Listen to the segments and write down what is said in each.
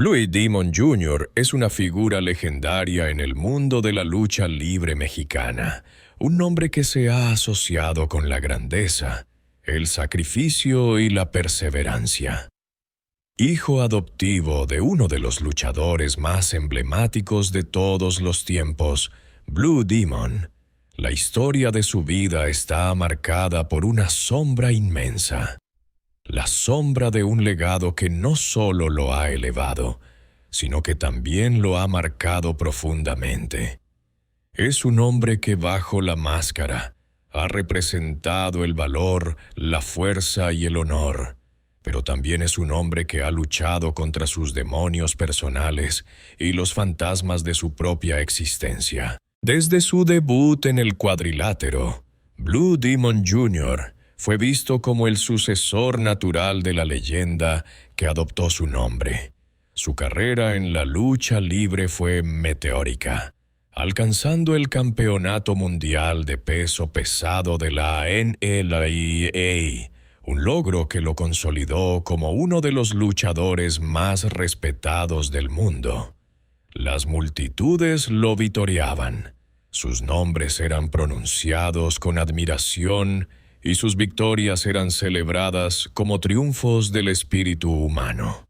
Blue Demon Jr. es una figura legendaria en el mundo de la lucha libre mexicana, un nombre que se ha asociado con la grandeza, el sacrificio y la perseverancia. Hijo adoptivo de uno de los luchadores más emblemáticos de todos los tiempos, Blue Demon, la historia de su vida está marcada por una sombra inmensa. La sombra de un legado que no solo lo ha elevado, sino que también lo ha marcado profundamente. Es un hombre que bajo la máscara ha representado el valor, la fuerza y el honor, pero también es un hombre que ha luchado contra sus demonios personales y los fantasmas de su propia existencia. Desde su debut en el cuadrilátero, Blue Demon Jr. fue visto como el sucesor natural de la leyenda que adoptó su nombre. Su carrera en la lucha libre fue meteórica, alcanzando el campeonato mundial de peso pesado de la NLEA, un logro que lo consolidó como uno de los luchadores más respetados del mundo. Las multitudes lo vitoreaban, sus nombres eran pronunciados con admiración y sus victorias eran celebradas como triunfos del espíritu humano.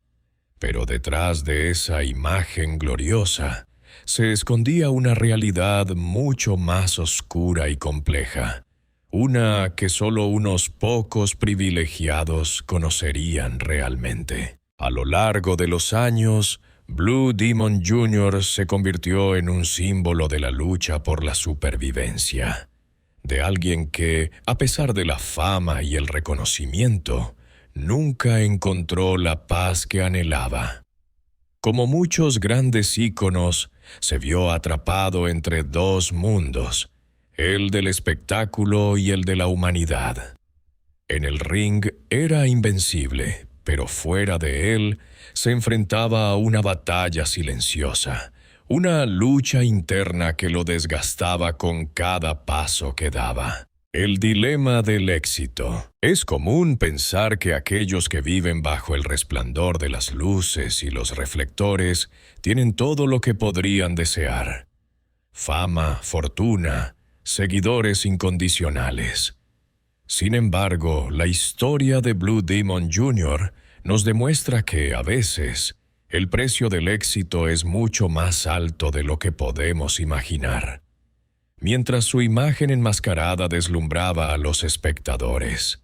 Pero detrás de esa imagen gloriosa se escondía una realidad mucho más oscura y compleja, una que solo unos pocos privilegiados conocerían realmente. A lo largo de los años, Blue Demon Jr. se convirtió en un símbolo de la lucha por la supervivencia, de alguien que, a pesar de la fama y el reconocimiento, nunca encontró la paz que anhelaba. Como muchos grandes íconos, se vio atrapado entre dos mundos, el del espectáculo y el de la humanidad. En el ring era invencible, pero fuera de él se enfrentaba a una batalla silenciosa, una lucha interna que lo desgastaba con cada paso que daba. El dilema del éxito. Es común pensar que aquellos que viven bajo el resplandor de las luces y los reflectores tienen todo lo que podrían desear: fama, fortuna, seguidores incondicionales. Sin embargo, la historia de Blue Demon Jr. nos demuestra que, a veces, el precio del éxito es mucho más alto de lo que podemos imaginar. Mientras su imagen enmascarada deslumbraba a los espectadores,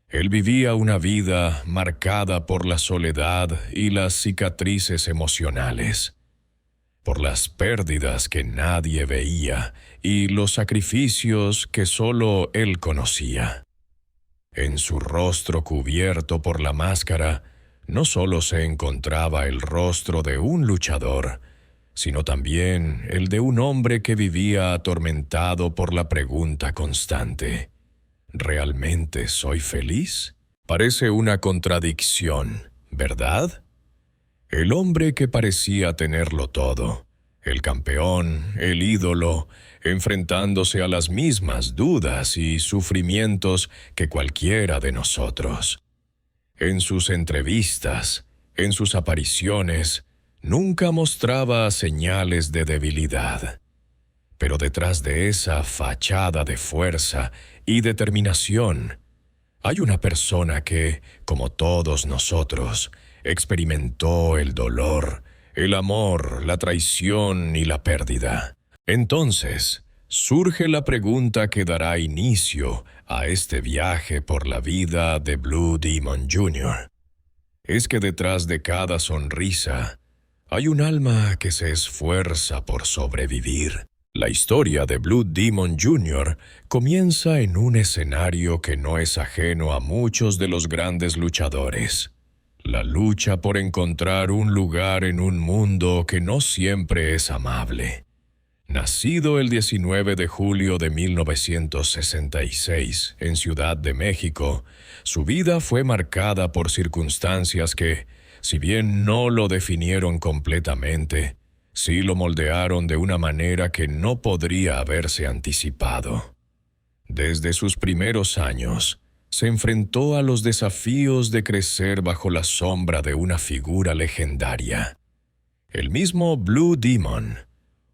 él vivía una vida marcada por la soledad y las cicatrices emocionales, por las pérdidas que nadie veía y los sacrificios que solo él conocía. En su rostro cubierto por la máscara, no solo se encontraba el rostro de un luchador, sino también el de un hombre que vivía atormentado por la pregunta constante: ¿realmente soy feliz? Parece una contradicción, ¿verdad? El hombre que parecía tenerlo todo, el campeón, el ídolo, enfrentándose a las mismas dudas y sufrimientos que cualquiera de nosotros. En sus entrevistas, en sus apariciones, nunca mostraba señales de debilidad. Pero detrás de esa fachada de fuerza y determinación, hay una persona que, como todos nosotros, experimentó el dolor, el amor, la traición y la pérdida. Entonces, surge la pregunta que dará inicio a este viaje por la vida de Blue Demon Jr. Es que detrás de cada sonrisa hay un alma que se esfuerza por sobrevivir. La historia de Blue Demon Jr. comienza en un escenario que no es ajeno a muchos de los grandes luchadores: la lucha por encontrar un lugar en un mundo que no siempre es amable. Nacido el 19 de julio de 1966 en Ciudad de México, su vida fue marcada por circunstancias que, si bien no lo definieron completamente, sí lo moldearon de una manera que no podría haberse anticipado. Desde sus primeros años, se enfrentó a los desafíos de crecer bajo la sombra de una figura legendaria. El mismo Blue Demon,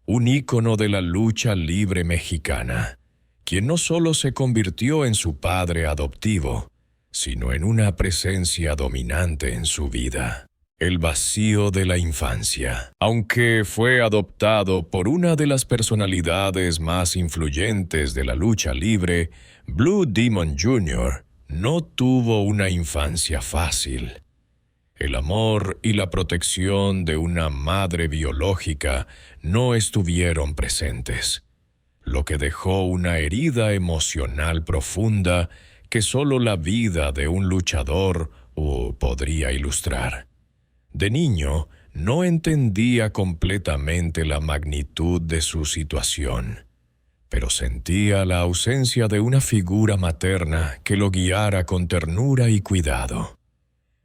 un ícono de la lucha libre mexicana, quien no solo se convirtió en su padre adoptivo, sino en una presencia dominante en su vida. El vacío de la infancia. Aunque fue adoptado por una de las personalidades más influyentes de la lucha libre, Blue Demon Jr. no tuvo una infancia fácil. El amor y la protección de una madre biológica no estuvieron presentes, lo que dejó una herida emocional profunda que solo la vida de un luchador podría ilustrar. De niño, no entendía completamente la magnitud de su situación, pero sentía la ausencia de una figura materna que lo guiara con ternura y cuidado.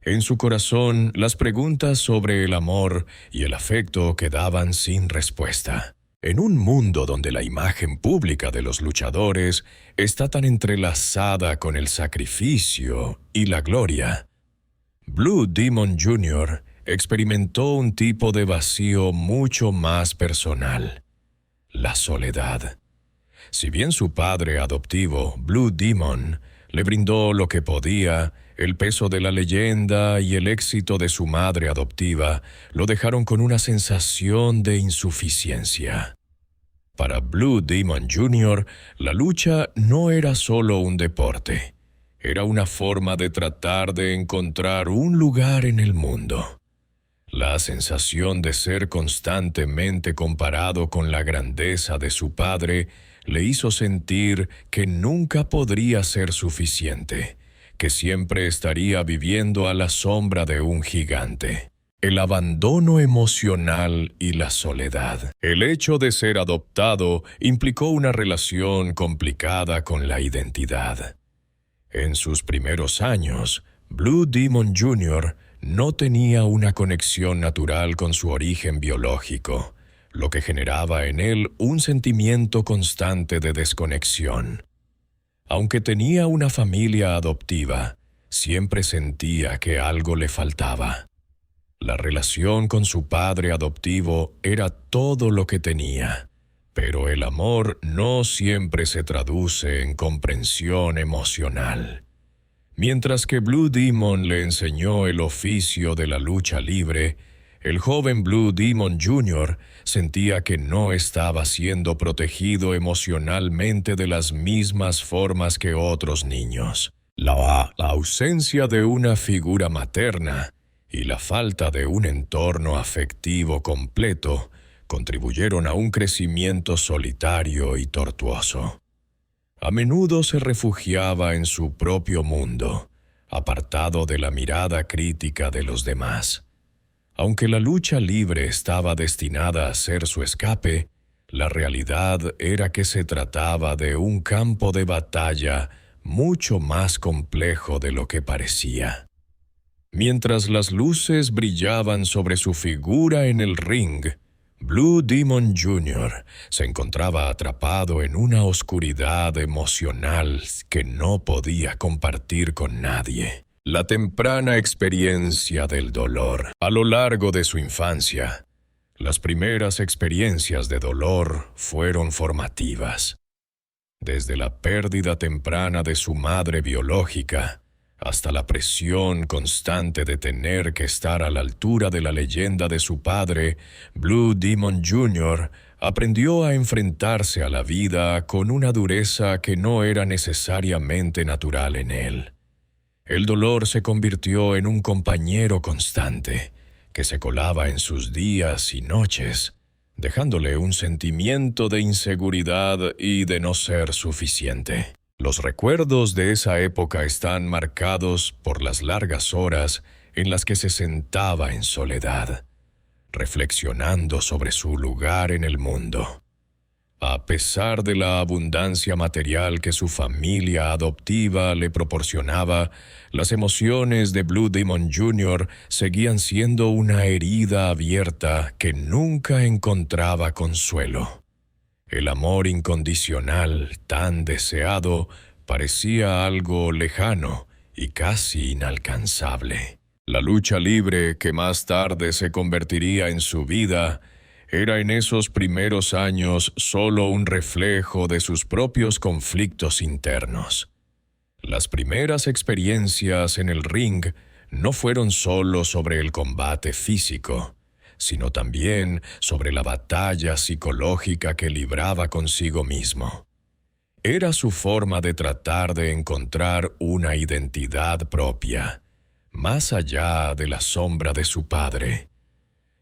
En su corazón, las preguntas sobre el amor y el afecto quedaban sin respuesta. En un mundo donde la imagen pública de los luchadores está tan entrelazada con el sacrificio y la gloria, Blue Demon Jr. experimentó un tipo de vacío mucho más personal: la soledad. Si bien su padre adoptivo, Blue Demon, le brindó lo que podía, el peso de la leyenda y el éxito de su madre adoptiva lo dejaron con una sensación de insuficiencia. Para Blue Demon Jr., la lucha no era solo un deporte, era una forma de tratar de encontrar un lugar en el mundo. La sensación de ser constantemente comparado con la grandeza de su padre le hizo sentir que nunca podría ser suficiente, que siempre estaría viviendo a la sombra de un gigante. El abandono emocional y la soledad. El hecho de ser adoptado implicó una relación complicada con la identidad. En sus primeros años, Blue Demon Jr. no tenía una conexión natural con su origen biológico, lo que generaba en él un sentimiento constante de desconexión. Aunque tenía una familia adoptiva, siempre sentía que algo le faltaba. La relación con su padre adoptivo era todo lo que tenía, pero el amor no siempre se traduce en comprensión emocional. Mientras que Blue Demon le enseñó el oficio de la lucha libre, el joven Blue Demon Jr. sentía que no estaba siendo protegido emocionalmente de las mismas formas que otros niños. La ausencia de una figura materna y la falta de un entorno afectivo completo contribuyeron a un crecimiento solitario y tortuoso. A menudo se refugiaba en su propio mundo, apartado de la mirada crítica de los demás. Aunque la lucha libre estaba destinada a ser su escape, la realidad era que se trataba de un campo de batalla mucho más complejo de lo que parecía. Mientras las luces brillaban sobre su figura en el ring, Blue Demon Jr. se encontraba atrapado en una oscuridad emocional que no podía compartir con nadie. La temprana experiencia del dolor. A lo largo de su infancia, las primeras experiencias de dolor fueron formativas. Desde la pérdida temprana de su madre biológica hasta la presión constante de tener que estar a la altura de la leyenda de su padre, Blue Demon Jr. aprendió a enfrentarse a la vida con una dureza que no era necesariamente natural en él. El dolor se convirtió en un compañero constante que se colaba en sus días y noches, dejándole un sentimiento de inseguridad y de no ser suficiente. Los recuerdos de esa época están marcados por las largas horas en las que se sentaba en soledad, reflexionando sobre su lugar en el mundo. A pesar de la abundancia material que su familia adoptiva le proporcionaba, las emociones de Blue Demon Jr. seguían siendo una herida abierta que nunca encontraba consuelo. El amor incondicional, tan deseado, parecía algo lejano y casi inalcanzable. La lucha libre que más tarde se convertiría en su vida era en esos primeros años solo un reflejo de sus propios conflictos internos. Las primeras experiencias en el ring no fueron solo sobre el combate físico, sino también sobre la batalla psicológica que libraba consigo mismo. Era su forma de tratar de encontrar una identidad propia, más allá de la sombra de su padre,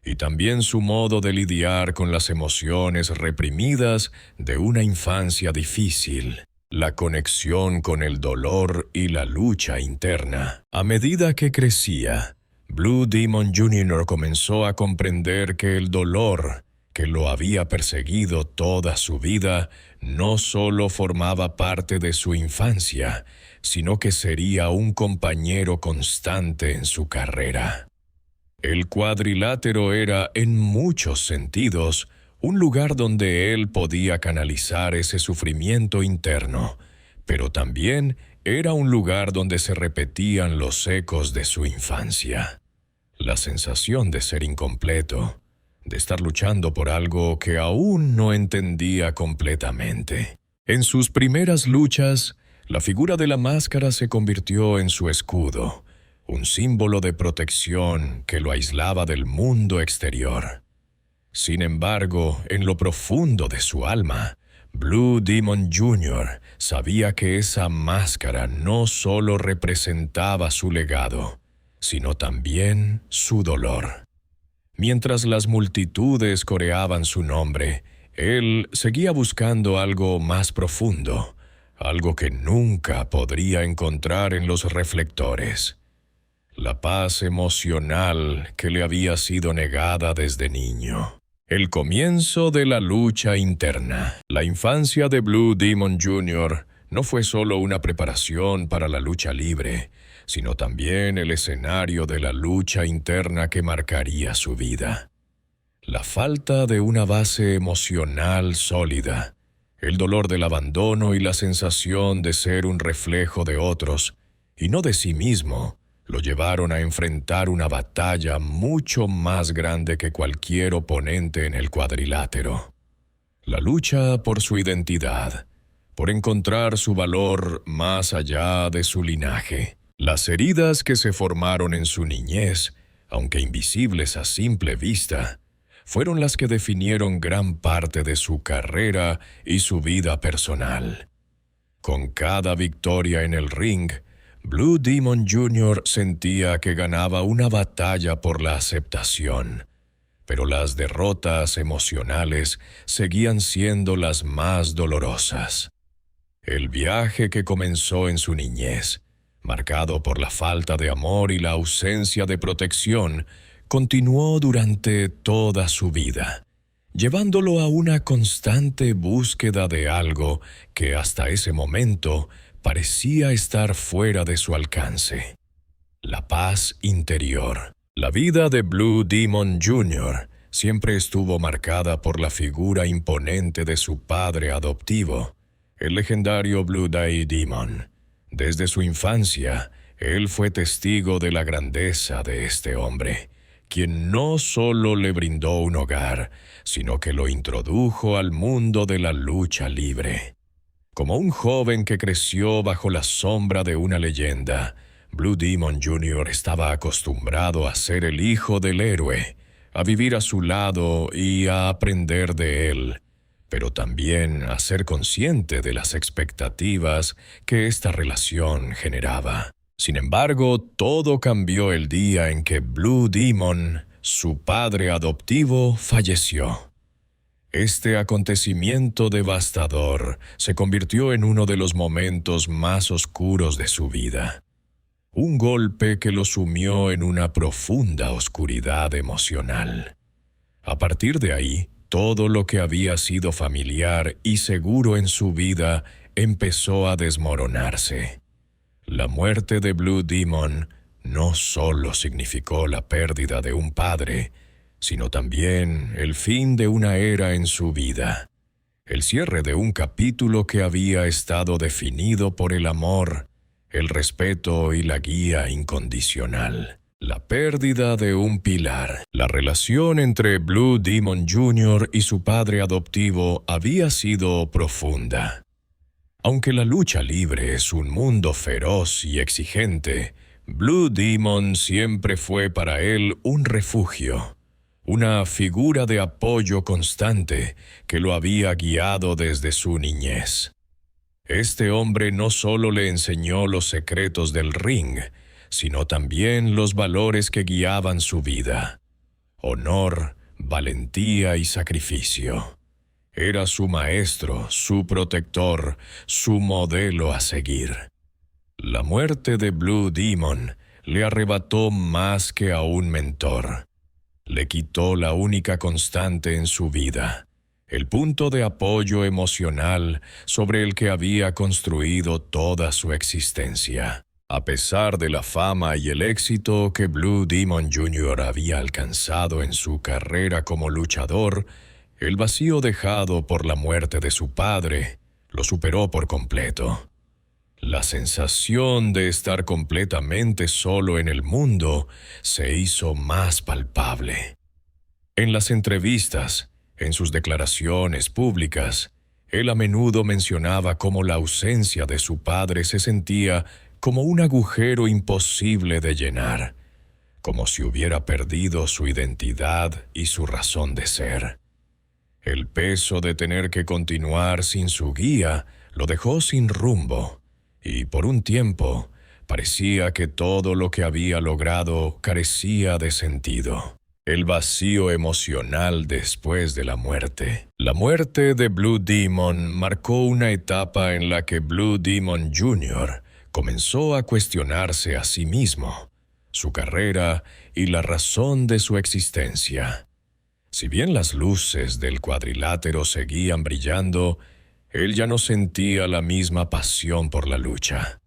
y también su modo de lidiar con las emociones reprimidas de una infancia difícil, la conexión con el dolor y la lucha interna. A medida que crecía, Blue Demon Jr. comenzó a comprender que el dolor que lo había perseguido toda su vida no solo formaba parte de su infancia, sino que sería un compañero constante en su carrera. El cuadrilátero era, en muchos sentidos, un lugar donde él podía canalizar ese sufrimiento interno, pero también era un lugar donde se repetían los ecos de su infancia. La sensación de ser incompleto, de estar luchando por algo que aún no entendía completamente. En sus primeras luchas, la figura de la máscara se convirtió en su escudo, un símbolo de protección que lo aislaba del mundo exterior. Sin embargo, en lo profundo de su alma, Blue Demon Jr. sabía que esa máscara no solo representaba su legado, sino también su dolor. Mientras las multitudes coreaban su nombre, él seguía buscando algo más profundo, algo que nunca podría encontrar en los reflectores. La paz emocional que le había sido negada desde niño. El comienzo de la lucha interna. La infancia de Blue Demon Jr. no fue solo una preparación para la lucha libre, sino también el escenario de la lucha interna que marcaría su vida. La falta de una base emocional sólida, el dolor del abandono y la sensación de ser un reflejo de otros, y no de sí mismo, lo llevaron a enfrentar una batalla mucho más grande que cualquier oponente en el cuadrilátero. La lucha por su identidad, por encontrar su valor más allá de su linaje. Las heridas que se formaron en su niñez, aunque invisibles a simple vista, fueron las que definieron gran parte de su carrera y su vida personal. Con cada victoria en el ring, Blue Demon Jr. sentía que ganaba una batalla por la aceptación, pero las derrotas emocionales seguían siendo las más dolorosas. El viaje que comenzó en su niñez, marcado por la falta de amor y la ausencia de protección, continuó durante toda su vida, llevándolo a una constante búsqueda de algo que hasta ese momento parecía estar fuera de su alcance. La paz interior. La vida de Blue Demon Jr. siempre estuvo marcada por la figura imponente de su padre adoptivo, el legendario Blue Day Demon. Desde su infancia, él fue testigo de la grandeza de este hombre, quien no solo le brindó un hogar, sino que lo introdujo al mundo de la lucha libre. Como un joven que creció bajo la sombra de una leyenda, Blue Demon Jr. estaba acostumbrado a ser el hijo del héroe, a vivir a su lado y a aprender de él, pero también a ser consciente de las expectativas que esta relación generaba. Sin embargo, todo cambió el día en que Blue Demon, su padre adoptivo, falleció. Este acontecimiento devastador se convirtió en uno de los momentos más oscuros de su vida. Un golpe que lo sumió en una profunda oscuridad emocional. A partir de ahí, todo lo que había sido familiar y seguro en su vida empezó a desmoronarse. La muerte de Blue Demon no solo significó la pérdida de un padre, sino también el fin de una era en su vida. el cierre de un capítulo que había estado definido por el amor, el respeto y la guía incondicional. La pérdida de un pilar. La relación entre Blue Demon Jr. y su padre adoptivo había sido profunda. Aunque la lucha libre es un mundo feroz y exigente, Blue Demon siempre fue para él un refugio, una figura de apoyo constante que lo había guiado desde su niñez. Este hombre no solo le enseñó los secretos del ring, sino también los valores que guiaban su vida: honor, valentía y sacrificio. Era su maestro, su protector, su modelo a seguir. La muerte de Blue Demon le arrebató más que a un mentor. Le quitó la única constante en su vida, el punto de apoyo emocional sobre el que había construido toda su existencia. A pesar de la fama y el éxito que Blue Demon Jr. había alcanzado en su carrera como luchador, el vacío dejado por la muerte de su padre lo superó por completo. La sensación de estar completamente solo en el mundo se hizo más palpable. En las entrevistas, en sus declaraciones públicas, él a menudo mencionaba cómo la ausencia de su padre se sentía como un agujero imposible de llenar, como si hubiera perdido su identidad y su razón de ser. El peso de tener que continuar sin su guía lo dejó sin rumbo, y por un tiempo parecía que todo lo que había logrado carecía de sentido. El vacío emocional después de la muerte. La muerte de Blue Demon marcó una etapa en la que Blue Demon Jr. comenzó a cuestionarse a sí mismo, su carrera y la razón de su existencia. Si bien las luces del cuadrilátero seguían brillando, él ya no sentía la misma pasión por la lucha.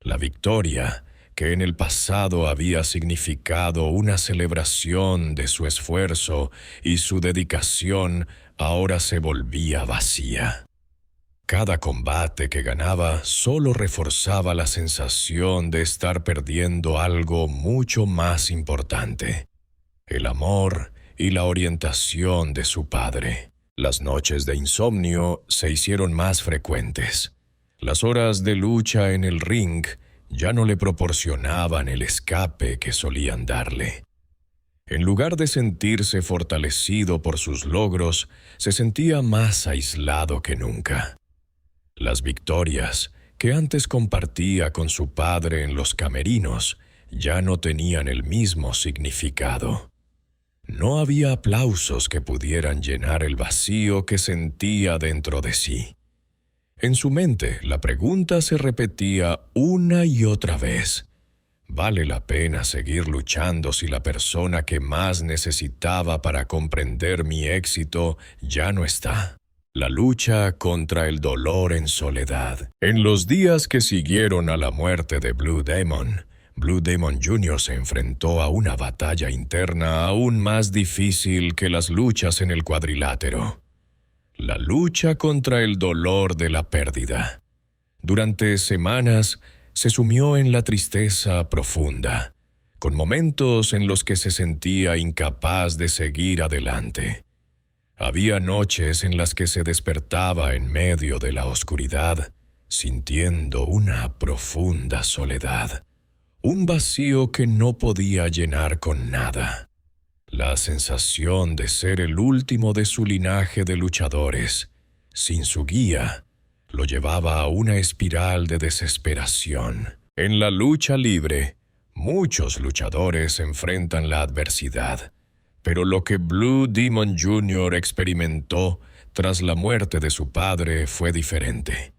La victoria, que en el pasado había significado una celebración de su esfuerzo y su dedicación, ahora se volvía vacía. Cada combate que ganaba solo reforzaba la sensación de estar perdiendo algo mucho más importante: el amor y la orientación de su padre. Las noches de insomnio se hicieron más frecuentes. Las horas de lucha en el ring ya no le proporcionaban el escape que solían darle. En lugar de sentirse fortalecido por sus logros, se sentía más aislado que nunca. Las victorias que antes compartía con su padre en los camerinos ya no tenían el mismo significado. No había aplausos que pudieran llenar el vacío que sentía dentro de sí. En su mente, la pregunta se repetía una y otra vez: ¿vale la pena seguir luchando si la persona que más necesitaba para comprender mi éxito ya no está? La lucha contra el dolor en soledad. En los días que siguieron a la muerte de Blue Demon Jr. se enfrentó a una batalla interna aún más difícil que las luchas en el cuadrilátero: la lucha contra el dolor de la pérdida. Durante semanas se sumió en la tristeza profunda, con momentos en los que se sentía incapaz de seguir adelante. Había noches en las que se despertaba en medio de la oscuridad, sintiendo una profunda soledad, un vacío que no podía llenar con nada. La sensación de ser el último de su linaje de luchadores, sin su guía, lo llevaba a una espiral de desesperación. En la lucha libre, muchos luchadores enfrentan la adversidad, pero lo que Blue Demon Jr. experimentó tras la muerte de su padre fue diferente.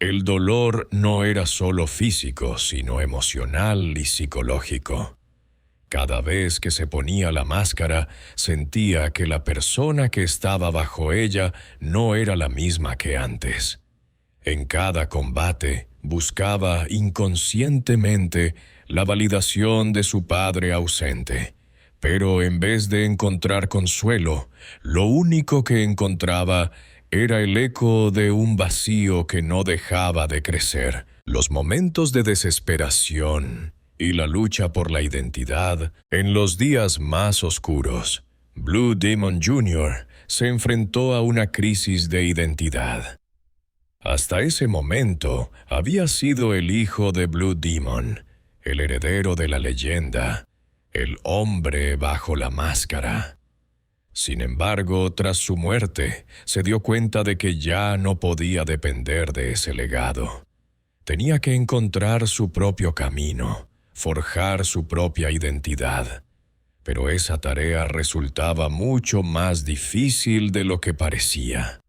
El dolor no era solo físico, sino emocional y psicológico. Cada vez que se ponía la máscara, sentía que la persona que estaba bajo ella no era la misma que antes. En cada combate, buscaba inconscientemente la validación de su padre ausente, pero en vez de encontrar consuelo, lo único que encontraba era el eco de un vacío que no dejaba de crecer. Los momentos de desesperación y la lucha por la identidad en los días más oscuros. Blue Demon Jr. se enfrentó a una crisis de identidad. Hasta ese momento había sido el hijo de Blue Demon, el heredero de la leyenda, el hombre bajo la máscara. Sin embargo, tras su muerte, se dio cuenta de que ya no podía depender de ese legado. Tenía que encontrar su propio camino, forjar su propia identidad. Pero esa tarea resultaba mucho más difícil de lo que parecía.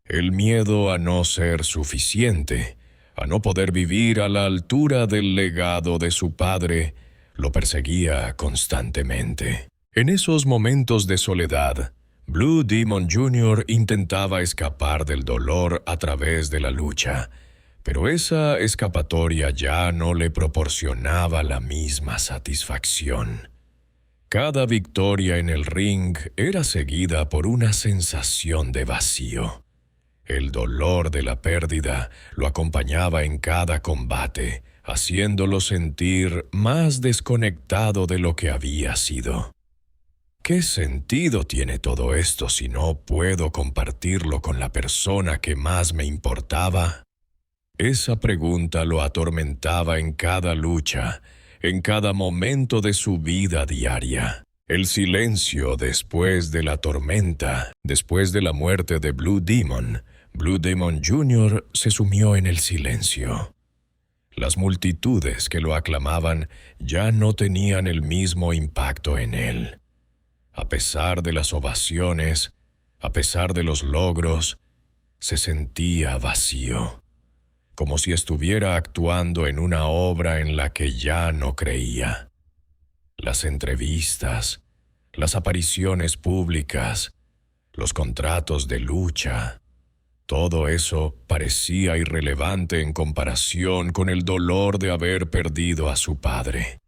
El miedo a no ser suficiente, a no poder vivir a la altura del legado de su padre, lo perseguía constantemente. En esos momentos de soledad, Blue Demon Jr. intentaba escapar del dolor a través de la lucha, pero esa escapatoria ya no le proporcionaba la misma satisfacción. Cada victoria en el ring era seguida por una sensación de vacío. El dolor de la pérdida lo acompañaba en cada combate, haciéndolo sentir más desconectado de lo que había sido. ¿Qué sentido tiene todo esto si no puedo compartirlo con la persona que más me importaba? Esa pregunta lo atormentaba en cada lucha, en cada momento de su vida diaria. El silencio después de la tormenta, después de la muerte de Blue Demon Jr. se sumió en el silencio. Las multitudes que lo aclamaban ya no tenían el mismo impacto en él. A pesar de las ovaciones, a pesar de los logros, se sentía vacío, como si estuviera actuando en una obra en la que ya no creía. Las entrevistas, las apariciones públicas, los contratos de lucha, todo eso parecía irrelevante en comparación con el dolor de haber perdido a su padre.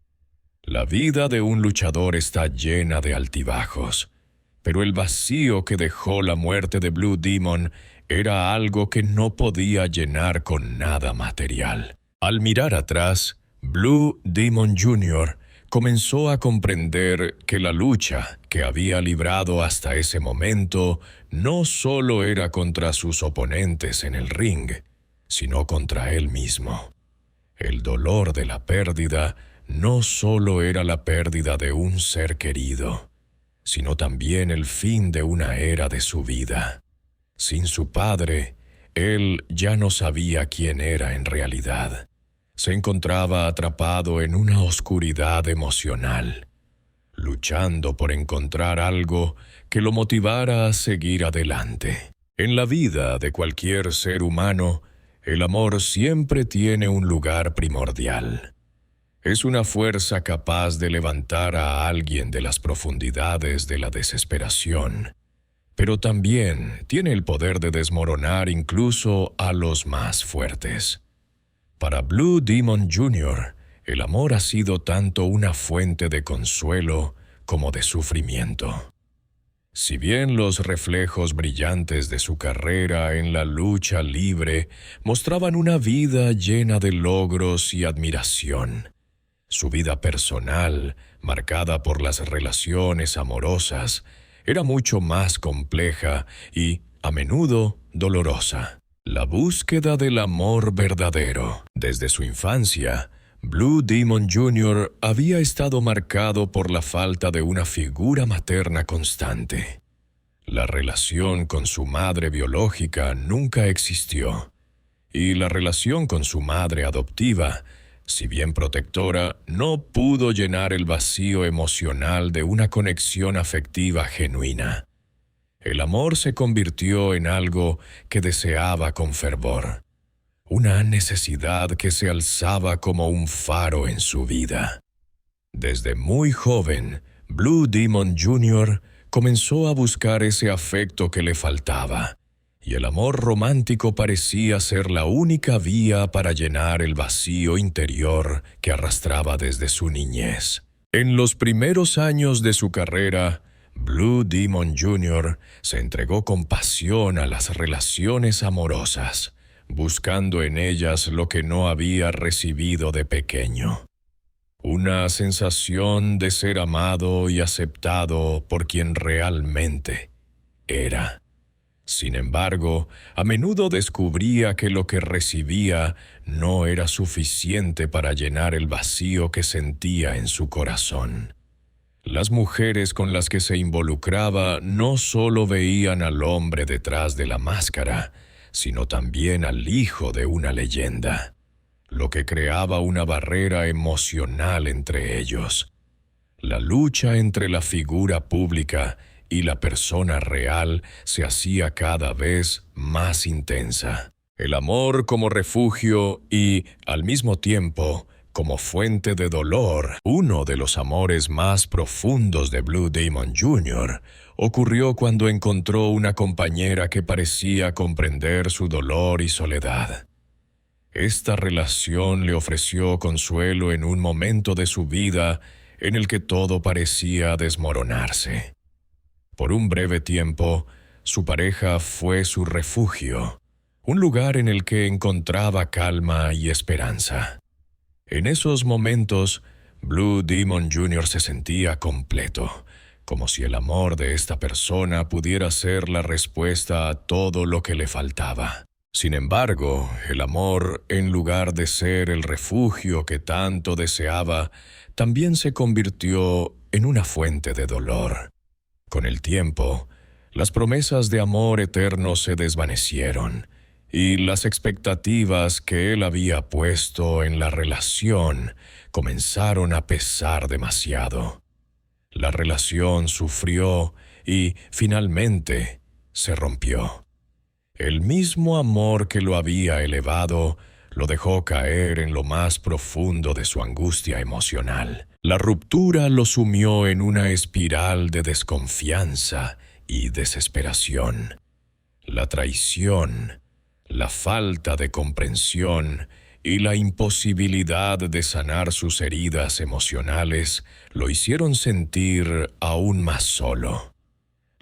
La vida de un luchador está llena de altibajos, pero el vacío que dejó la muerte de Blue Demon era algo que no podía llenar con nada material. Al mirar atrás, Blue Demon Jr. comenzó a comprender que la lucha que había librado hasta ese momento no solo era contra sus oponentes en el ring, sino contra él mismo. El dolor de la pérdida no solo era la pérdida de un ser querido, sino también el fin de una era de su vida. Sin su padre, él ya no sabía quién era en realidad. Se encontraba atrapado en una oscuridad emocional, luchando por encontrar algo que lo motivara a seguir adelante. En la vida de cualquier ser humano, el amor siempre tiene un lugar primordial. Es una fuerza capaz de levantar a alguien de las profundidades de la desesperación, pero también tiene el poder de desmoronar incluso a los más fuertes. Para Blue Demon Jr., el amor ha sido tanto una fuente de consuelo como de sufrimiento. Si bien los reflejos brillantes de su carrera en la lucha libre mostraban una vida llena de logros y admiración, su vida personal, marcada por las relaciones amorosas, era mucho más compleja y, a menudo, dolorosa. La búsqueda del amor verdadero. Desde su infancia, Blue Demon Jr. había estado marcado por la falta de una figura materna constante. La relación con su madre biológica nunca existió, y la relación con su madre adoptiva, si bien protectora, no pudo llenar el vacío emocional de una conexión afectiva genuina. El amor se convirtió en algo que deseaba con fervor, una necesidad que se alzaba como un faro en su vida. Desde muy joven, Blue Demon Jr. comenzó a buscar ese afecto que le faltaba, y el amor romántico parecía ser la única vía para llenar el vacío interior que arrastraba desde su niñez. En los primeros años de su carrera, Blue Demon Jr. se entregó con pasión a las relaciones amorosas, buscando en ellas lo que no había recibido de pequeño. Una sensación de ser amado y aceptado por quien realmente era. Sin embargo, a menudo descubría que lo que recibía no era suficiente para llenar el vacío que sentía en su corazón. Las mujeres con las que se involucraba no solo veían al hombre detrás de la máscara, sino también al hijo de una leyenda, lo que creaba una barrera emocional entre ellos. La lucha entre la figura pública y la persona real se hacía cada vez más intensa. El amor como refugio y, al mismo tiempo, como fuente de dolor, uno de los amores más profundos de Blue Demon Jr., ocurrió cuando encontró una compañera que parecía comprender su dolor y soledad. Esta relación le ofreció consuelo en un momento de su vida en el que todo parecía desmoronarse. Por un breve tiempo, su pareja fue su refugio, un lugar en el que encontraba calma y esperanza. En esos momentos, Blue Demon Jr. se sentía completo, como si el amor de esta persona pudiera ser la respuesta a todo lo que le faltaba. Sin embargo, el amor, en lugar de ser el refugio que tanto deseaba, también se convirtió en una fuente de dolor. Con el tiempo, las promesas de amor eterno se desvanecieron, y las expectativas que él había puesto en la relación comenzaron a pesar demasiado. La relación sufrió y, finalmente, se rompió. El mismo amor que lo había elevado lo dejó caer en lo más profundo de su angustia emocional. La ruptura lo sumió en una espiral de desconfianza y desesperación. La traición, la falta de comprensión y la imposibilidad de sanar sus heridas emocionales lo hicieron sentir aún más solo.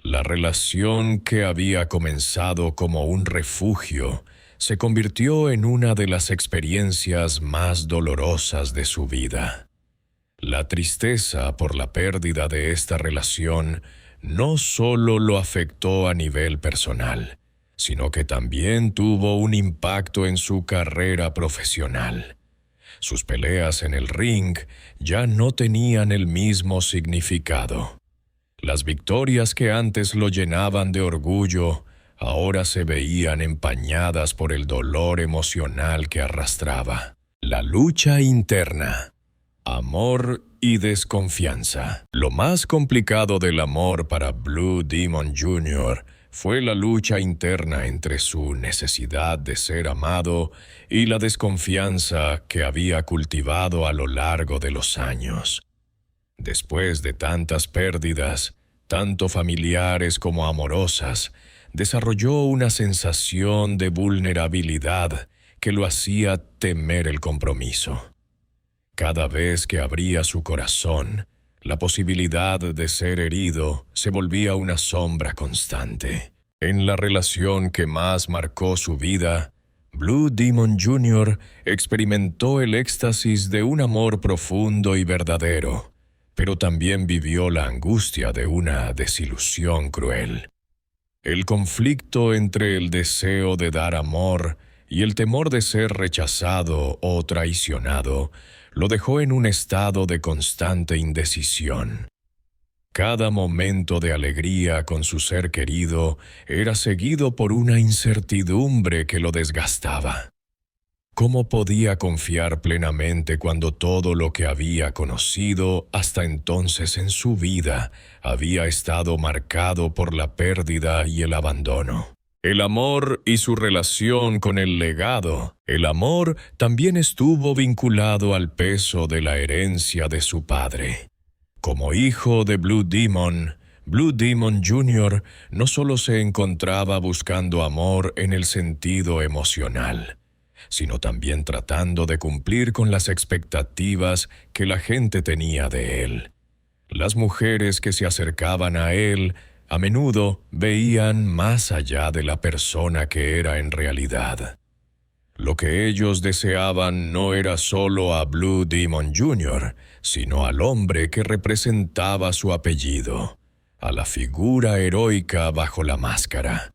La relación que había comenzado como un refugio se convirtió en una de las experiencias más dolorosas de su vida. La tristeza por la pérdida de esta relación no solo lo afectó a nivel personal, sino que también tuvo un impacto en su carrera profesional. Sus peleas en el ring ya no tenían el mismo significado. Las victorias que antes lo llenaban de orgullo ahora se veían empañadas por el dolor emocional que arrastraba. La lucha interna. Amor y desconfianza. Lo más complicado del amor para Blue Demon Jr. fue la lucha interna entre su necesidad de ser amado y la desconfianza que había cultivado a lo largo de los años. Después de tantas pérdidas, tanto familiares como amorosas, desarrolló una sensación de vulnerabilidad que lo hacía temer el compromiso. Cada vez que abría su corazón, la posibilidad de ser herido se volvía una sombra constante. En la relación que más marcó su vida, Blue Demon Jr. experimentó el éxtasis de un amor profundo y verdadero, pero también vivió la angustia de una desilusión cruel. El conflicto entre el deseo de dar amor y el temor de ser rechazado o traicionado lo dejó en un estado de constante indecisión. Cada momento de alegría con su ser querido era seguido por una incertidumbre que lo desgastaba. ¿Cómo podía confiar plenamente cuando todo lo que había conocido hasta entonces en su vida había estado marcado por la pérdida y el abandono? El amor y su relación con el legado. El amor también estuvo vinculado al peso de la herencia de su padre. Como hijo de Blue Demon Jr. no solo se encontraba buscando amor en el sentido emocional, sino también tratando de cumplir con las expectativas que la gente tenía de él. Las mujeres que se acercaban a él a menudo veían más allá de la persona que era en realidad. Lo que ellos deseaban no era solo a Blue Demon Jr., sino al hombre que representaba su apellido, a la figura heroica bajo la máscara.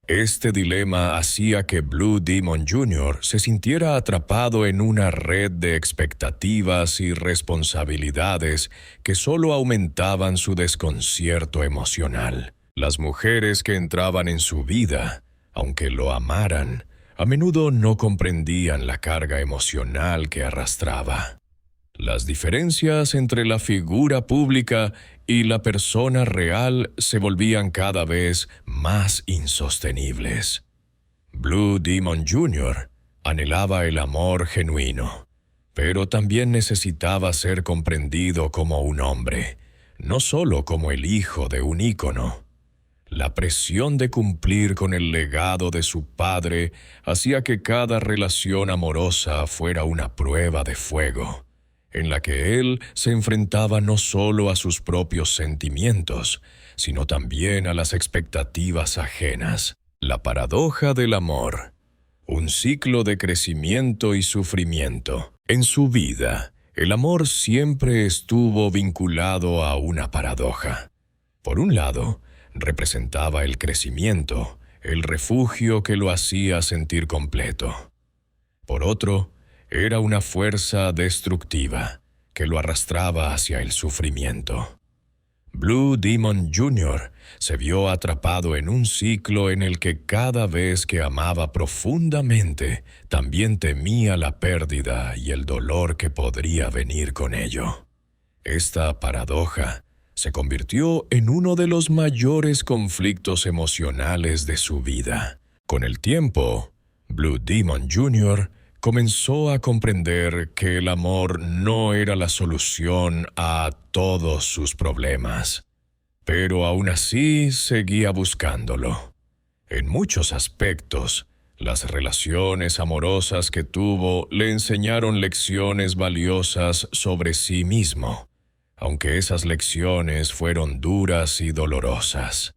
Este dilema hacía que Blue Demon Jr. se sintiera atrapado en una red de expectativas y responsabilidades que solo aumentaban su desconcierto emocional. Las mujeres que entraban en su vida, aunque lo amaran, a menudo no comprendían la carga emocional que arrastraba. Las diferencias entre la figura pública y la persona real se volvían cada vez más insostenibles. Blue Demon Jr. anhelaba el amor genuino, pero también necesitaba ser comprendido como un hombre, no solo como el hijo de un ícono. La presión de cumplir con el legado de su padre hacía que cada relación amorosa fuera una prueba de fuego, en la que él se enfrentaba no solo a sus propios sentimientos, sino también a las expectativas ajenas. La paradoja del amor, un ciclo de crecimiento y sufrimiento. En su vida, el amor siempre estuvo vinculado a una paradoja. Por un lado, representaba el crecimiento, el refugio que lo hacía sentir completo. Por otro, era una fuerza destructiva que lo arrastraba hacia el sufrimiento. Blue Demon Jr. se vio atrapado en un ciclo en el que cada vez que amaba profundamente, también temía la pérdida y el dolor que podría venir con ello. Esta paradoja se convirtió en uno de los mayores conflictos emocionales de su vida. Con el tiempo, Blue Demon Jr. comenzó a comprender que el amor no era la solución a todos sus problemas, pero aún así seguía buscándolo. En muchos aspectos, las relaciones amorosas que tuvo le enseñaron lecciones valiosas sobre sí mismo, aunque esas lecciones fueron duras y dolorosas.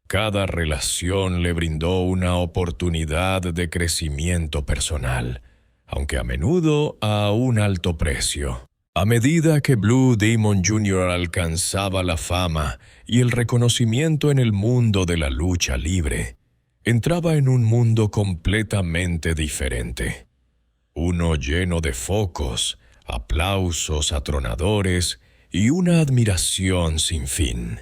Cada relación le brindó una oportunidad de crecimiento personal, aunque a menudo a un alto precio. A medida que Blue Demon Jr. alcanzaba la fama y el reconocimiento en el mundo de la lucha libre, entraba en un mundo completamente diferente. Uno lleno de focos, aplausos atronadores y una admiración sin fin.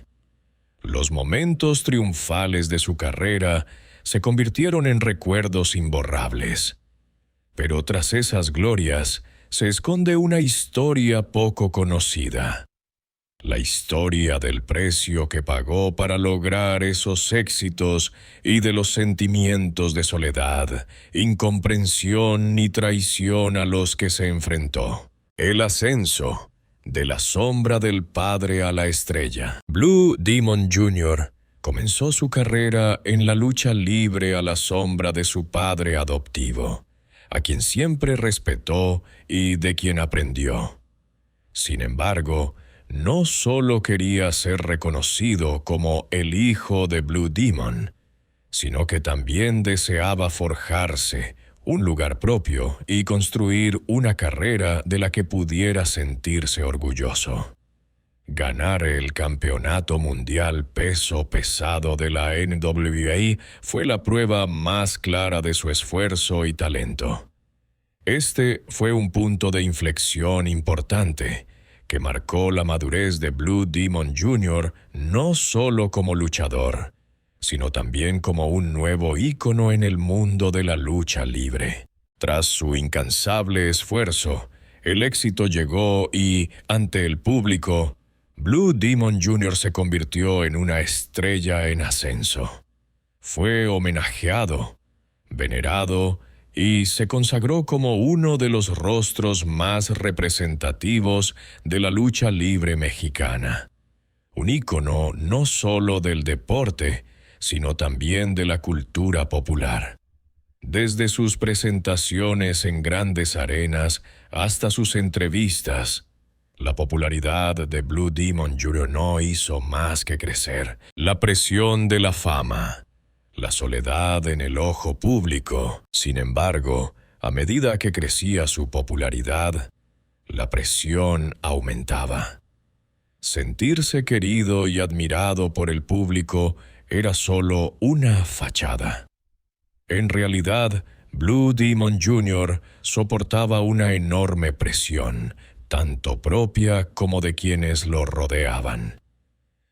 Los momentos triunfales de su carrera se convirtieron en recuerdos imborrables. Pero tras esas glorias se esconde una historia poco conocida. La historia del precio que pagó para lograr esos éxitos y de los sentimientos de soledad, incomprensión y traición a los que se enfrentó. El ascenso de la sombra del padre a la estrella. Blue Demon Jr. comenzó su carrera en la lucha libre a la sombra de su padre adoptivo, a quien siempre respetó y de quien aprendió. Sin embargo, no solo quería ser reconocido como el hijo de Blue Demon, sino que también deseaba forjarse un lugar propio y construir una carrera de la que pudiera sentirse orgulloso. Ganar el campeonato mundial peso pesado de la NWA fue la prueba más clara de su esfuerzo y talento. Este fue un punto de inflexión importante que marcó la madurez de Blue Demon Jr. no solo como luchador, sino también como un nuevo ícono en el mundo de la lucha libre. Tras su incansable esfuerzo, el éxito llegó y, ante el público, Blue Demon Jr. se convirtió en una estrella en ascenso. Fue homenajeado, venerado y se consagró como uno de los rostros más representativos de la lucha libre mexicana. Un ícono no solo del deporte, sino también de la cultura popular. Desde sus presentaciones en grandes arenas hasta sus entrevistas, La popularidad de Blue Demon Jr. no hizo más que crecer. La presión de la fama, la soledad en el ojo público. Sin embargo, a medida que crecía su popularidad, la presión aumentaba. Sentirse querido y admirado por el público era solo una fachada. En realidad, Blue Demon Jr. soportaba una enorme presión, tanto propia como de quienes lo rodeaban.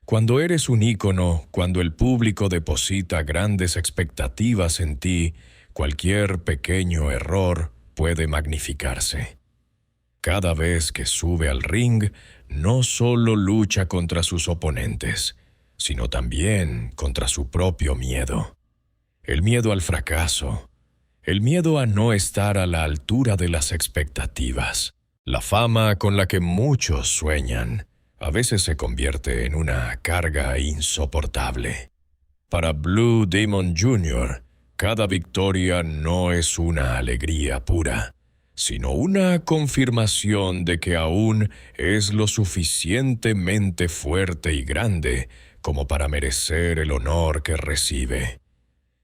Cuando eres un ícono, cuando el público deposita grandes expectativas en ti, cualquier pequeño error puede magnificarse. Cada vez que sube al ring, no solo lucha contra sus oponentes, sino también contra su propio miedo. El miedo al fracaso, el miedo a no estar a la altura de las expectativas. La fama con la que muchos sueñan a veces se convierte en una carga insoportable. Para Blue Demon Jr., cada victoria no es una alegría pura, sino una confirmación de que aún es lo suficientemente fuerte y grande como para merecer el honor que recibe.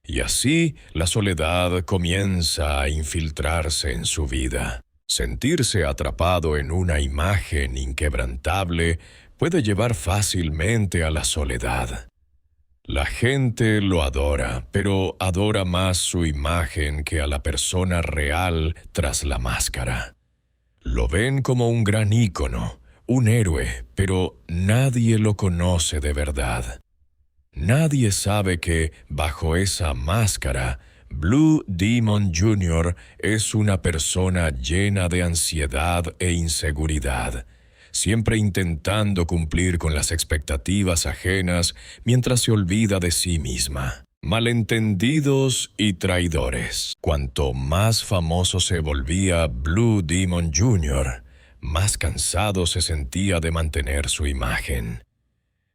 Y así la soledad comienza a infiltrarse en su vida. Sentirse atrapado en una imagen inquebrantable puede llevar fácilmente a la soledad. La gente lo adora, pero adora más su imagen que a la persona real tras la máscara. Lo ven como un gran ícono, un héroe, pero nadie lo conoce de verdad. Nadie sabe que, bajo esa máscara, Blue Demon Jr. es una persona llena de ansiedad e inseguridad, siempre intentando cumplir con las expectativas ajenas mientras se olvida de sí misma. Malentendidos y traidores. Cuanto más famoso se volvía Blue Demon Jr., más cansado se sentía de mantener su imagen.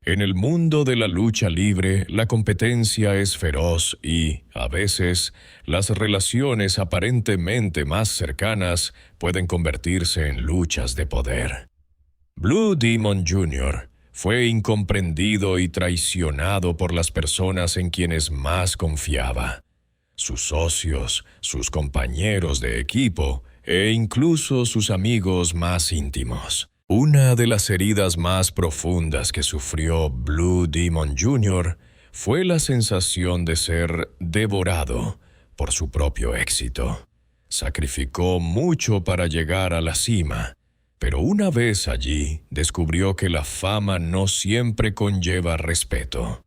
En el mundo de la lucha libre, la competencia es feroz y, a veces, las relaciones aparentemente más cercanas pueden convertirse en luchas de poder. Blue Demon Jr. fue incomprendido y traicionado por las personas en quienes más confiaba. Sus socios, sus compañeros de equipo e incluso sus amigos más íntimos. Una de las heridas más profundas que sufrió Blue Demon Jr. fue la sensación de ser devorado por su propio éxito. Sacrificó mucho para llegar a la cima, pero una vez allí descubrió que la fama no siempre conlleva respeto.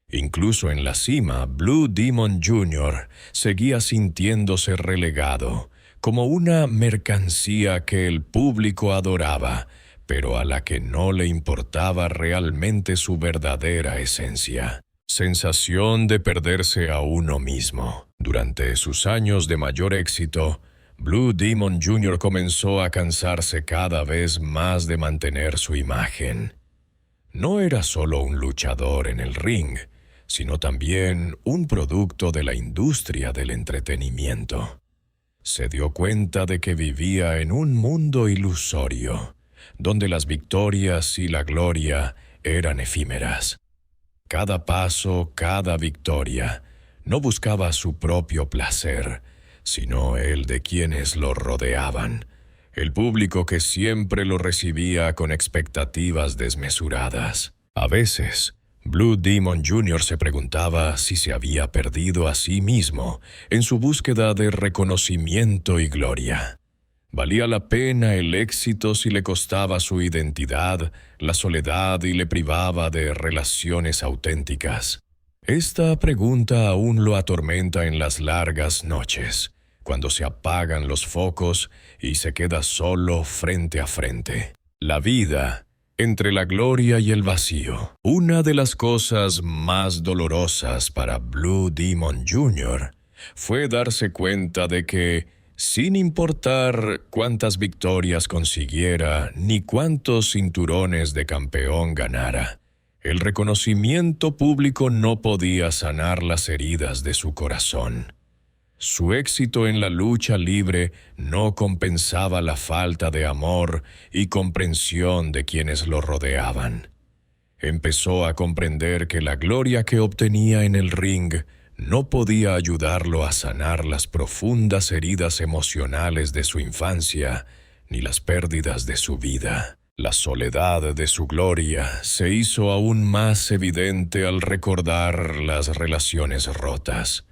Incluso en la cima, Blue Demon Jr. seguía sintiéndose relegado, como una mercancía que el público adoraba, pero a la que no le importaba realmente su verdadera esencia. Sensación de perderse a uno mismo. Durante sus años de mayor éxito, Blue Demon Jr. comenzó a cansarse cada vez más de mantener su imagen. No era solo un luchador en el ring, sino también un producto de la industria del entretenimiento. Se dio cuenta de que vivía en un mundo ilusorio, donde las victorias y la gloria eran efímeras. Cada paso, cada victoria, no buscaba su propio placer, sino el de quienes lo rodeaban, el público que siempre lo recibía con expectativas desmesuradas. A veces, Blue Demon Jr. se preguntaba si se había perdido a sí mismo en su búsqueda de reconocimiento y gloria. ¿Valía la pena el éxito si le costaba su identidad, la soledad y le privaba de relaciones auténticas? Esta pregunta aún lo atormenta en las largas noches, cuando se apagan los focos y se queda solo frente a frente. La vida entre la gloria y el vacío. Una de las cosas más dolorosas para Blue Demon Jr. fue darse cuenta de que, sin importar cuántas victorias consiguiera ni cuántos cinturones de campeón ganara, el reconocimiento público no podía sanar las heridas de su corazón. Su éxito en la lucha libre no compensaba la falta de amor y comprensión de quienes lo rodeaban. Empezó a comprender que la gloria que obtenía en el ring no podía ayudarlo a sanar las profundas heridas emocionales de su infancia ni las pérdidas de su vida. La soledad de su gloria se hizo aún más evidente al recordar las relaciones rotas,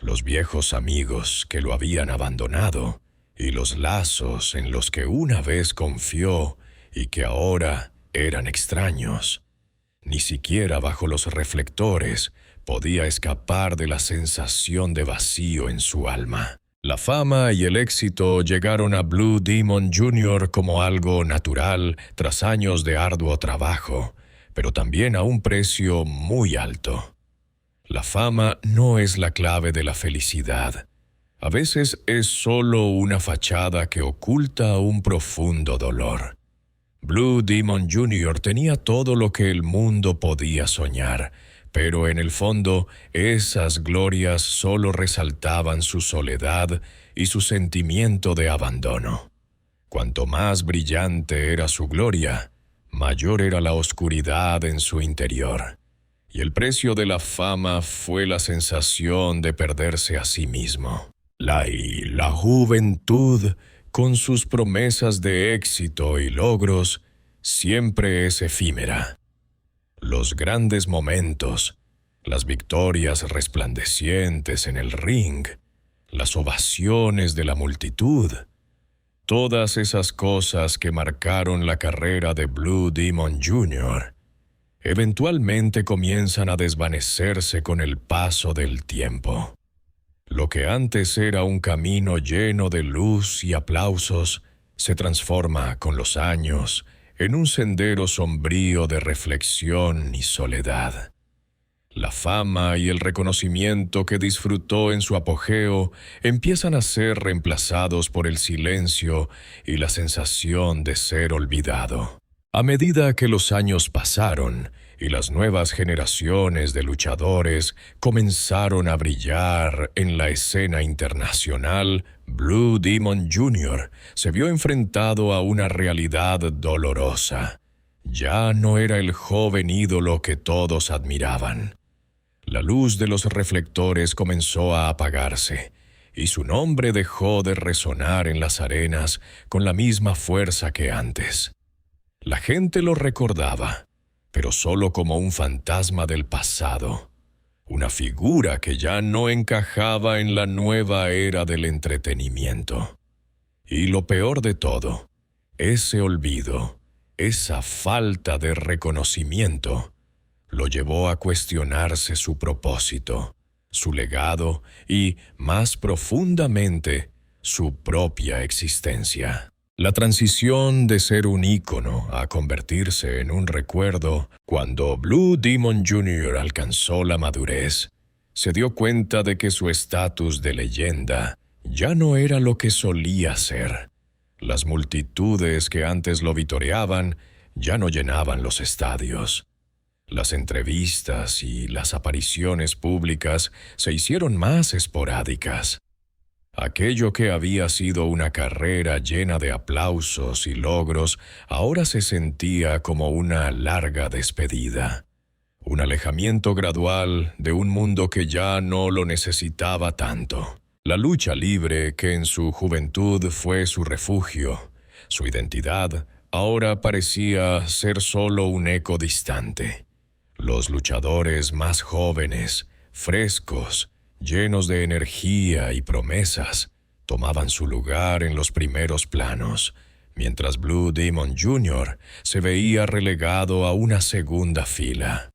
los viejos amigos que lo habían abandonado y los lazos en los que una vez confió y que ahora eran extraños. Ni siquiera bajo los reflectores podía escapar de la sensación de vacío en su alma. La fama y el éxito llegaron a Blue Demon Jr. como algo natural tras años de arduo trabajo, pero también a un precio muy alto. La fama no es la clave de la felicidad. A veces es solo una fachada que oculta un profundo dolor. Blue Demon Jr. tenía todo lo que el mundo podía soñar, pero en el fondo esas glorias solo resaltaban su soledad y su sentimiento de abandono. Cuanto más brillante era su gloria, mayor era la oscuridad en su interior. Y el precio de la fama fue la sensación de perderse a sí mismo. La juventud, con sus promesas de éxito y logros, siempre es efímera. Los grandes momentos, las victorias resplandecientes en el ring, las ovaciones de la multitud, todas esas cosas que marcaron la carrera de Blue Demon Jr., eventualmente comienzan a desvanecerse con el paso del tiempo. Lo que antes era un camino lleno de luz y aplausos se transforma con los años en un sendero sombrío de reflexión y soledad. La fama y el reconocimiento que disfrutó en su apogeo empiezan a ser reemplazados por el silencio y la sensación de ser olvidado. A medida que los años pasaron y las nuevas generaciones de luchadores comenzaron a brillar en la escena internacional, Blue Demon Jr. se vio enfrentado a una realidad dolorosa. Ya no era el joven ídolo que todos admiraban. La luz de los reflectores comenzó a apagarse, y su nombre dejó de resonar en las arenas con la misma fuerza que antes. La gente lo recordaba, pero solo como un fantasma del pasado, una figura que ya no encajaba en la nueva era del entretenimiento. Y lo peor de todo, ese olvido, esa falta de reconocimiento, lo llevó a cuestionarse su propósito, su legado y, más profundamente, su propia existencia. La transición de ser un ícono a convertirse en un recuerdo, cuando Blue Demon Jr. alcanzó la madurez, se dio cuenta de que su estatus de leyenda ya no era lo que solía ser. Las multitudes que antes lo vitoreaban ya no llenaban los estadios. Las entrevistas y las apariciones públicas se hicieron más esporádicas. Aquello que había sido una carrera llena de aplausos y logros, ahora se sentía como una larga despedida. Un alejamiento gradual de un mundo que ya no lo necesitaba tanto. La lucha libre, que en su juventud fue su refugio, su identidad, ahora parecía ser solo un eco distante. Los luchadores más jóvenes, frescos, llenos de energía y promesas, tomaban su lugar en los primeros planos, mientras Blue Demon Jr. se veía relegado a una segunda fila.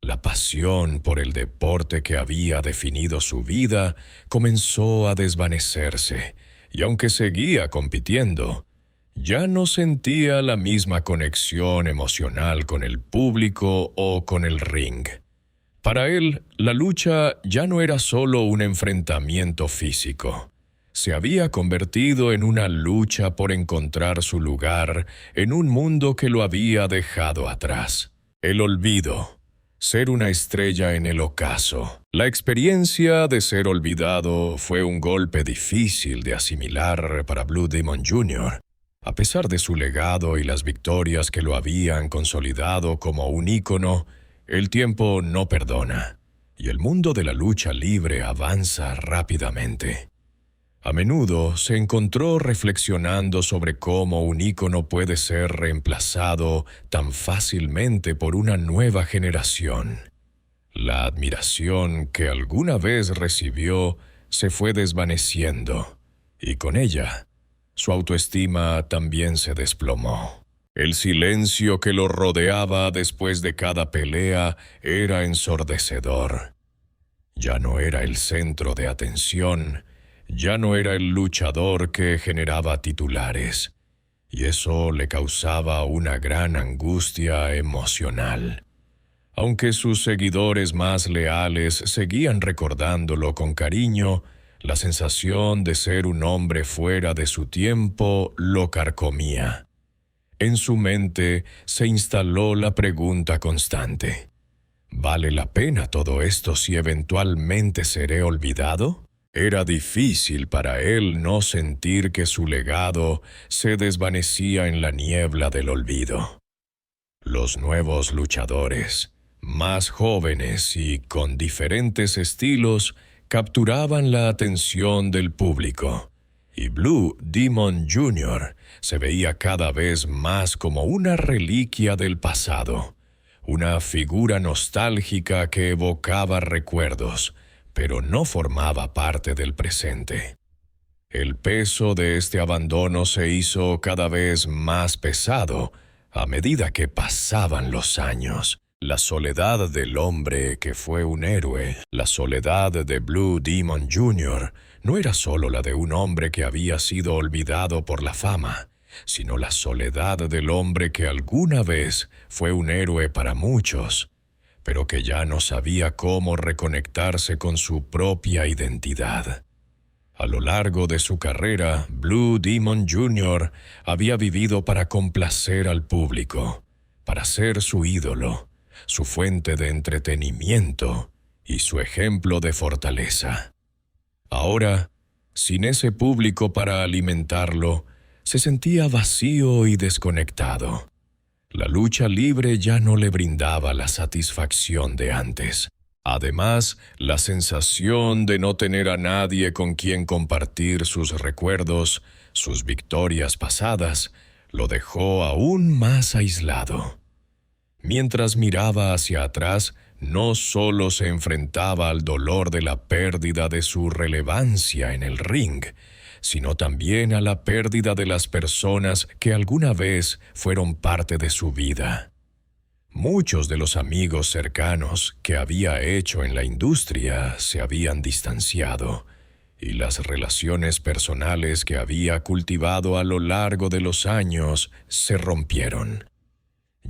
La pasión por el deporte que había definido su vida comenzó a desvanecerse, y aunque seguía compitiendo, ya no sentía la misma conexión emocional con el público o con el ring. Para él, la lucha ya no era solo un enfrentamiento físico. Se había convertido en una lucha por encontrar su lugar en un mundo que lo había dejado atrás. El olvido, ser una estrella en el ocaso. La experiencia de ser olvidado fue un golpe difícil de asimilar para Blue Demon Jr. A pesar de su legado y las victorias que lo habían consolidado como un ícono, el tiempo no perdona, y el mundo de la lucha libre avanza rápidamente. A menudo se encontró reflexionando sobre cómo un ícono puede ser reemplazado tan fácilmente por una nueva generación. La admiración que alguna vez recibió se fue desvaneciendo, y con ella, su autoestima también se desplomó. El silencio que lo rodeaba después de cada pelea era ensordecedor. Ya no era el centro de atención, ya no era el luchador que generaba titulares, y eso le causaba una gran angustia emocional. Aunque sus seguidores más leales seguían recordándolo con cariño, la sensación de ser un hombre fuera de su tiempo lo carcomía. En su mente se instaló la pregunta constante: ¿vale la pena todo esto si eventualmente seré olvidado? Era difícil para él no sentir que su legado se desvanecía en la niebla del olvido. Los nuevos luchadores, más jóvenes y con diferentes estilos, capturaban la atención del público, y Blue Demon Jr. se veía cada vez más como una reliquia del pasado, una figura nostálgica que evocaba recuerdos, pero no formaba parte del presente. El peso de este abandono se hizo cada vez más pesado a medida que pasaban los años. La soledad del hombre que fue un héroe, la soledad de Blue Demon Jr., no era solo la de un hombre que había sido olvidado por la fama, sino la soledad del hombre que alguna vez fue un héroe para muchos, pero que ya no sabía cómo reconectarse con su propia identidad. A lo largo de su carrera, Blue Demon Jr. había vivido para complacer al público, para ser su ídolo, su fuente de entretenimiento y su ejemplo de fortaleza. Ahora, sin ese público para alimentarlo, se sentía vacío y desconectado. La lucha libre ya no le brindaba la satisfacción de antes. Además, la sensación de no tener a nadie con quien compartir sus recuerdos, sus victorias pasadas, lo dejó aún más aislado. Mientras miraba hacia atrás, no solo se enfrentaba al dolor de la pérdida de su relevancia en el ring, sino también a la pérdida de las personas que alguna vez fueron parte de su vida. Muchos de los amigos cercanos que había hecho en la industria se habían distanciado, y las relaciones personales que había cultivado a lo largo de los años se rompieron.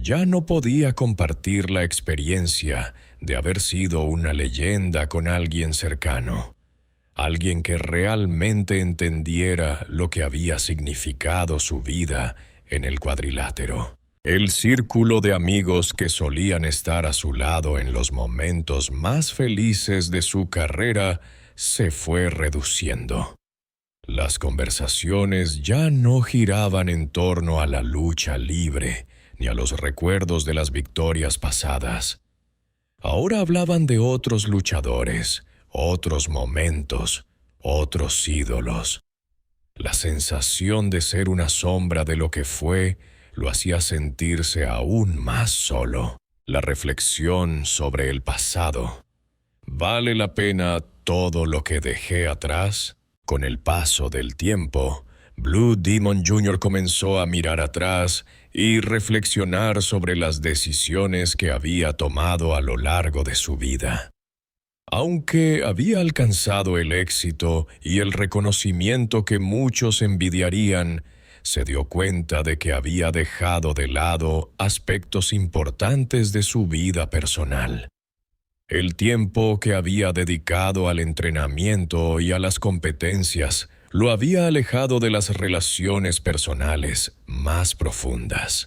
Ya no podía compartir la experiencia de haber sido una leyenda con alguien cercano. Alguien que realmente entendiera lo que había significado su vida en el cuadrilátero. El círculo de amigos que solían estar a su lado en los momentos más felices de su carrera se fue reduciendo. Las conversaciones ya no giraban en torno a la lucha libre ni a los recuerdos de las victorias pasadas. Ahora hablaban de otros luchadores, otros momentos, otros ídolos. La sensación de ser una sombra de lo que fue lo hacía sentirse aún más solo. La reflexión sobre el pasado. ¿Vale la pena todo lo que dejé atrás? Con el paso del tiempo, Blue Demon Jr. comenzó a mirar atrás y reflexionar sobre las decisiones que había tomado a lo largo de su vida. Aunque había alcanzado el éxito y el reconocimiento que muchos envidiarían, se dio cuenta de que había dejado de lado aspectos importantes de su vida personal. El tiempo que había dedicado al entrenamiento y a las competencias lo había alejado de las relaciones personales más profundas.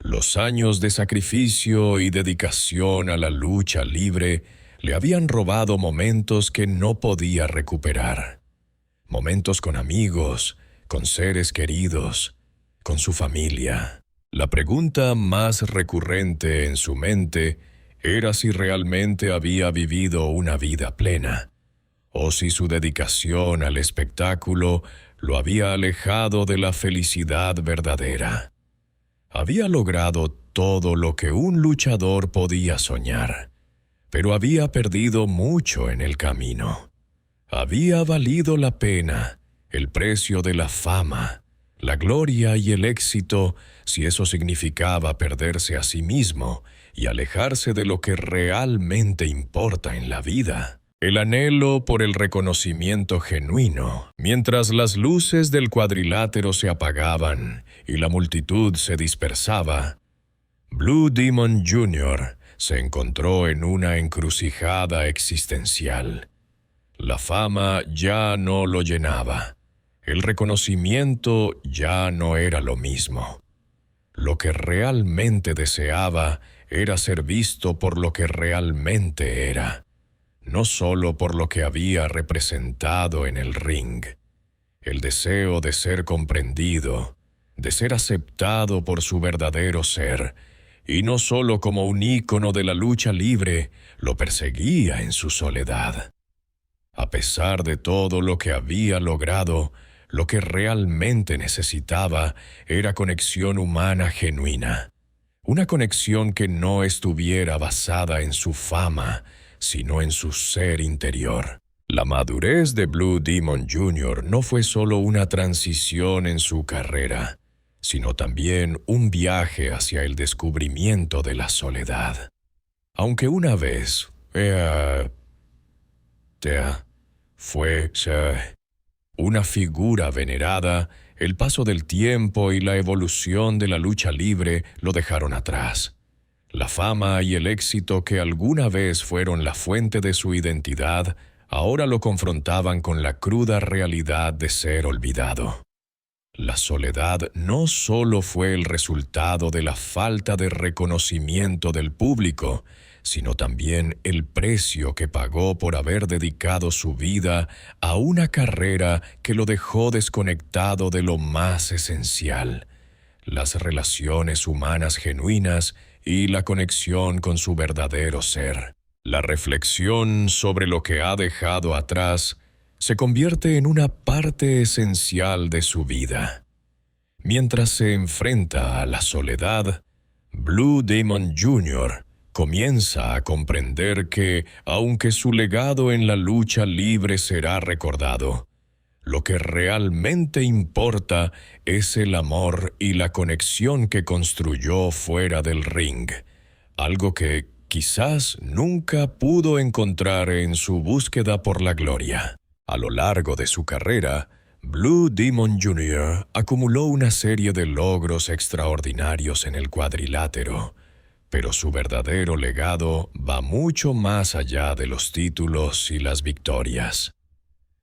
Los años de sacrificio y dedicación a la lucha libre le habían robado momentos que no podía recuperar. Momentos con amigos, con seres queridos, con su familia. La pregunta más recurrente en su mente era si realmente había vivido una vida plena, o si su dedicación al espectáculo lo había alejado de la felicidad verdadera. Había logrado todo lo que un luchador podía soñar, pero había perdido mucho en el camino. Había valido la pena el precio de la fama, la gloria y el éxito, si eso significaba perderse a sí mismo y alejarse de lo que realmente importa en la vida. El anhelo por el reconocimiento genuino, mientras las luces del cuadrilátero se apagaban y la multitud se dispersaba, Blue Demon Jr. se encontró en una encrucijada existencial. La fama ya no lo llenaba. El reconocimiento ya no era lo mismo. Lo que realmente deseaba era ser visto por lo que realmente era, no solo por lo que había representado en el ring. El deseo de ser comprendido, de ser aceptado por su verdadero ser, y no solo como un ícono de la lucha libre, lo perseguía en su soledad. A pesar de todo lo que había logrado, lo que realmente necesitaba era conexión humana genuina. Una conexión que no estuviera basada en su fama, sino en su ser interior. La madurez de Blue Demon Jr. no fue solo una transición en su carrera, sino también un viaje hacia el descubrimiento de la soledad. Aunque una vez fue una figura venerada, el paso del tiempo y la evolución de la lucha libre lo dejaron atrás. La fama y el éxito que alguna vez fueron la fuente de su identidad, ahora lo confrontaban con la cruda realidad de ser olvidado. La soledad no solo fue el resultado de la falta de reconocimiento del público, sino también el precio que pagó por haber dedicado su vida a una carrera que lo dejó desconectado de lo más esencial: las relaciones humanas genuinas y la conexión con su verdadero ser. La reflexión sobre lo que ha dejado atrás se convierte en una parte esencial de su vida. Mientras se enfrenta a la soledad, Blue Demon Jr. comienza a comprender que, aunque su legado en la lucha libre será recordado, lo que realmente importa es el amor y la conexión que construyó fuera del ring, algo que quizás nunca pudo encontrar en su búsqueda por la gloria. A lo largo de su carrera, Blue Demon Jr. acumuló una serie de logros extraordinarios en el cuadrilátero, pero su verdadero legado va mucho más allá de los títulos y las victorias.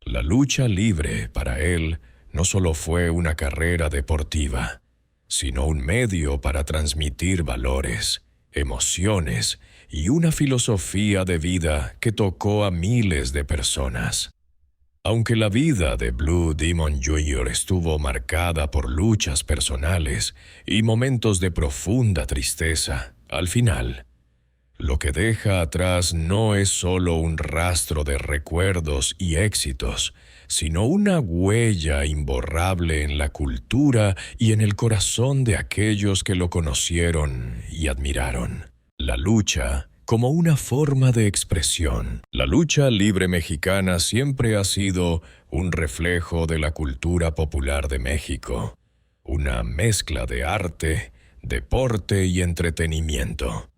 La lucha libre, para él, no solo fue una carrera deportiva, sino un medio para transmitir valores, emociones y una filosofía de vida que tocó a miles de personas. Aunque la vida de Blue Demon Jr. estuvo marcada por luchas personales y momentos de profunda tristeza, al final, lo que deja atrás no es solo un rastro de recuerdos y éxitos, sino una huella imborrable en la cultura y en el corazón de aquellos que lo conocieron y admiraron. La lucha como una forma de expresión. La lucha libre mexicana siempre ha sido un reflejo de la cultura popular de México, una mezcla de arte, deporte y entretenimiento.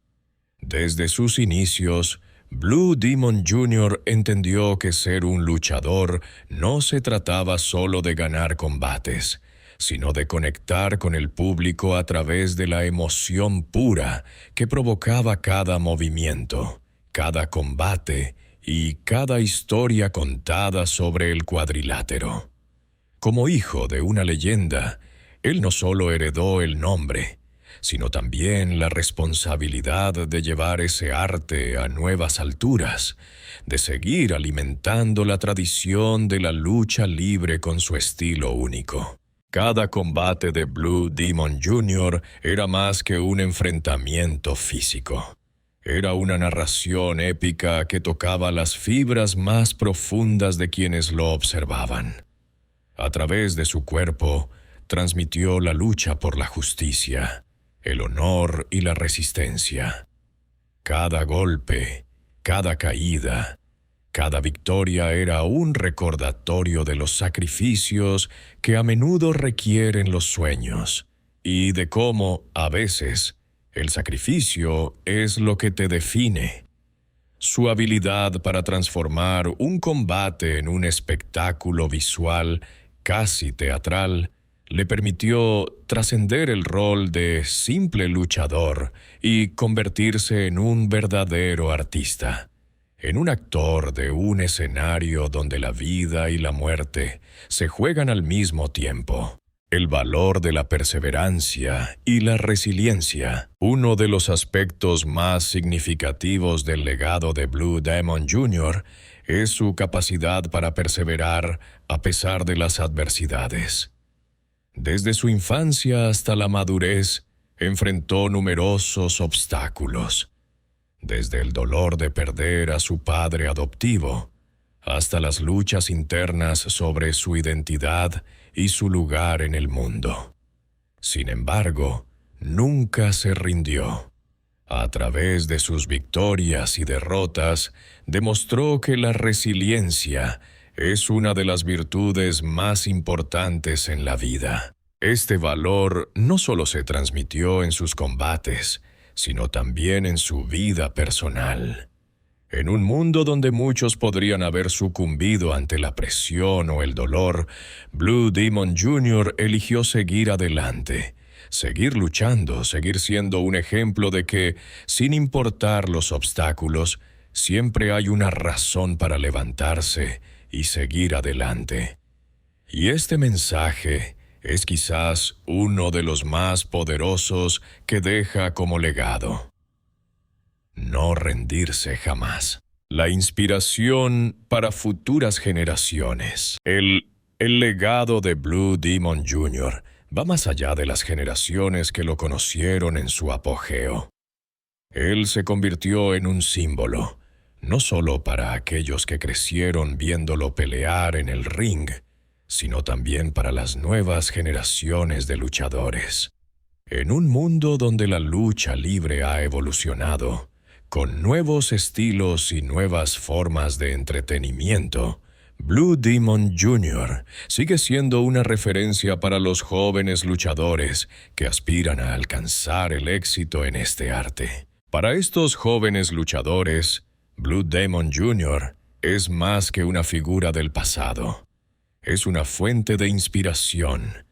Desde sus inicios, Blue Demon Jr. entendió que ser un luchador no se trataba solo de ganar combates, sino de conectar con el público a través de la emoción pura que provocaba cada movimiento, cada combate y cada historia contada sobre el cuadrilátero. Como hijo de una leyenda, él no solo heredó el nombre, sino también la responsabilidad de llevar ese arte a nuevas alturas, de seguir alimentando la tradición de la lucha libre con su estilo único. Cada combate de Blue Demon Jr. era más que un enfrentamiento físico. Era una narración épica que tocaba las fibras más profundas de quienes lo observaban. A través de su cuerpo, transmitió la lucha por la justicia, el honor y la resistencia. Cada golpe, cada caída, cada victoria era un recordatorio de los sacrificios que a menudo requieren los sueños y de cómo, a veces, el sacrificio es lo que te define. Su habilidad para transformar un combate en un espectáculo visual casi teatral le permitió trascender el rol de simple luchador y convertirse en un verdadero artista, en un actor de un escenario donde la vida y la muerte se juegan al mismo tiempo. El valor de la perseverancia y la resiliencia, uno de los aspectos más significativos del legado de Blue Demon Jr., es su capacidad para perseverar a pesar de las adversidades. Desde su infancia hasta la madurez, enfrentó numerosos obstáculos, desde el dolor de perder a su padre adoptivo, hasta las luchas internas sobre su identidad y su lugar en el mundo. Sin embargo, nunca se rindió. A través de sus victorias y derrotas, demostró que la resiliencia es una de las virtudes más importantes en la vida. Este valor no solo se transmitió en sus combates, sino también en su vida personal. En un mundo donde muchos podrían haber sucumbido ante la presión o el dolor, Blue Demon Jr. eligió seguir adelante, seguir luchando, seguir siendo un ejemplo de que, sin importar los obstáculos, siempre hay una razón para levantarse y seguir adelante. Y este mensaje es quizás uno de los más poderosos que deja como legado. No rendirse jamás. La inspiración para futuras generaciones. El legado de Blue Demon Jr. va más allá de las generaciones que lo conocieron en su apogeo. Él se convirtió en un símbolo, no solo para aquellos que crecieron viéndolo pelear en el ring, sino también para las nuevas generaciones de luchadores. En un mundo donde la lucha libre ha evolucionado, con nuevos estilos y nuevas formas de entretenimiento, Blue Demon Jr. sigue siendo una referencia para los jóvenes luchadores que aspiran a alcanzar el éxito en este arte. Para estos jóvenes luchadores, Blue Demon Jr. es más que una figura del pasado. Es una fuente de inspiración,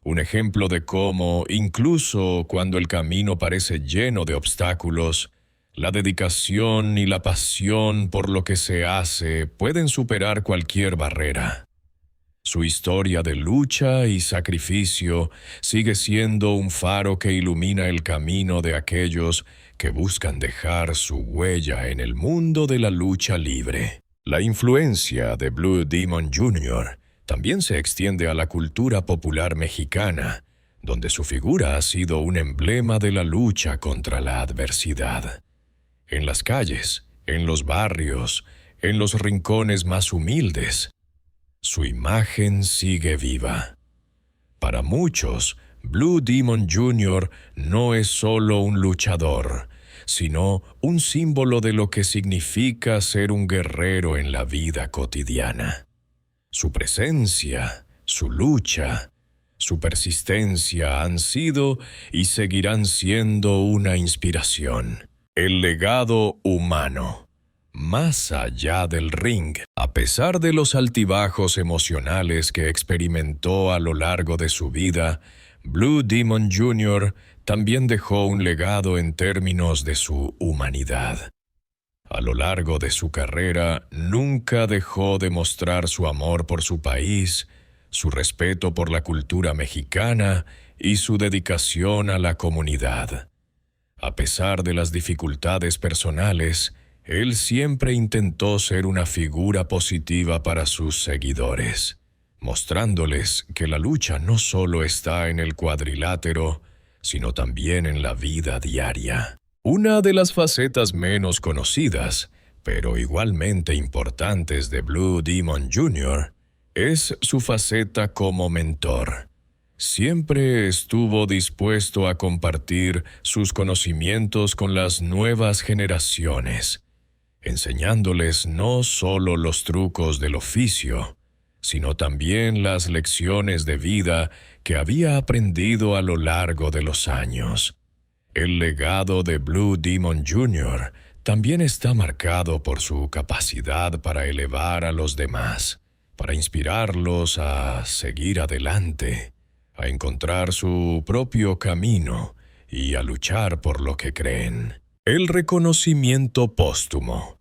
un ejemplo de cómo, incluso cuando el camino parece lleno de obstáculos, la dedicación y la pasión por lo que se hace pueden superar cualquier barrera. Su historia de lucha y sacrificio sigue siendo un faro que ilumina el camino de aquellos que buscan dejar su huella en el mundo de la lucha libre. La influencia de Blue Demon Jr. también se extiende a la cultura popular mexicana, donde su figura ha sido un emblema de la lucha contra la adversidad. En las calles, en los barrios, en los rincones más humildes, su imagen sigue viva. Para muchos, Blue Demon Jr. no es solo un luchador, sino un símbolo de lo que significa ser un guerrero en la vida cotidiana. Su presencia, su lucha, su persistencia han sido y seguirán siendo una inspiración. El legado humano. Más allá del ring, a pesar de los altibajos emocionales que experimentó a lo largo de su vida, Blue Demon Jr. también dejó un legado en términos de su humanidad. A lo largo de su carrera, nunca dejó de mostrar su amor por su país, su respeto por la cultura mexicana y su dedicación a la comunidad. A pesar de las dificultades personales, él siempre intentó ser una figura positiva para sus seguidores, mostrándoles que la lucha no solo está en el cuadrilátero, sino también en la vida diaria. Una de las facetas menos conocidas, pero igualmente importantes de Blue Demon Jr., es su faceta como mentor. Siempre estuvo dispuesto a compartir sus conocimientos con las nuevas generaciones, enseñándoles no solo los trucos del oficio, sino también las lecciones de vida que había aprendido a lo largo de los años. El legado de Blue Demon Jr. también está marcado por su capacidad para elevar a los demás, para inspirarlos a seguir adelante, a encontrar su propio camino y a luchar por lo que creen. El reconocimiento póstumo.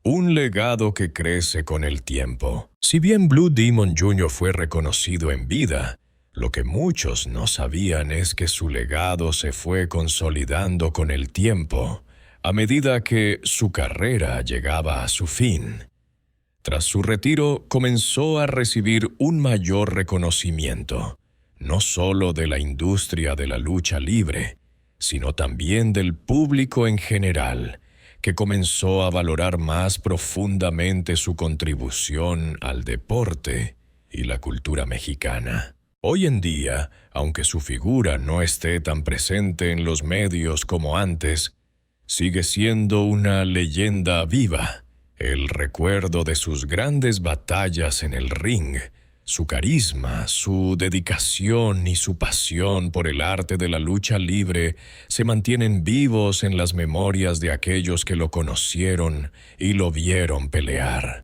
Un legado que crece con el tiempo. Si bien Blue Demon Jr. fue reconocido en vida, lo que muchos no sabían es que su legado se fue consolidando con el tiempo, a medida que su carrera llegaba a su fin. Tras su retiro, comenzó a recibir un mayor reconocimiento, no solo de la industria de la lucha libre, sino también del público en general, que comenzó a valorar más profundamente su contribución al deporte y la cultura mexicana. Hoy en día, aunque su figura no esté tan presente en los medios como antes, sigue siendo una leyenda viva. El recuerdo de sus grandes batallas en el ring, su carisma, su dedicación y su pasión por el arte de la lucha libre se mantienen vivos en las memorias de aquellos que lo conocieron y lo vieron pelear.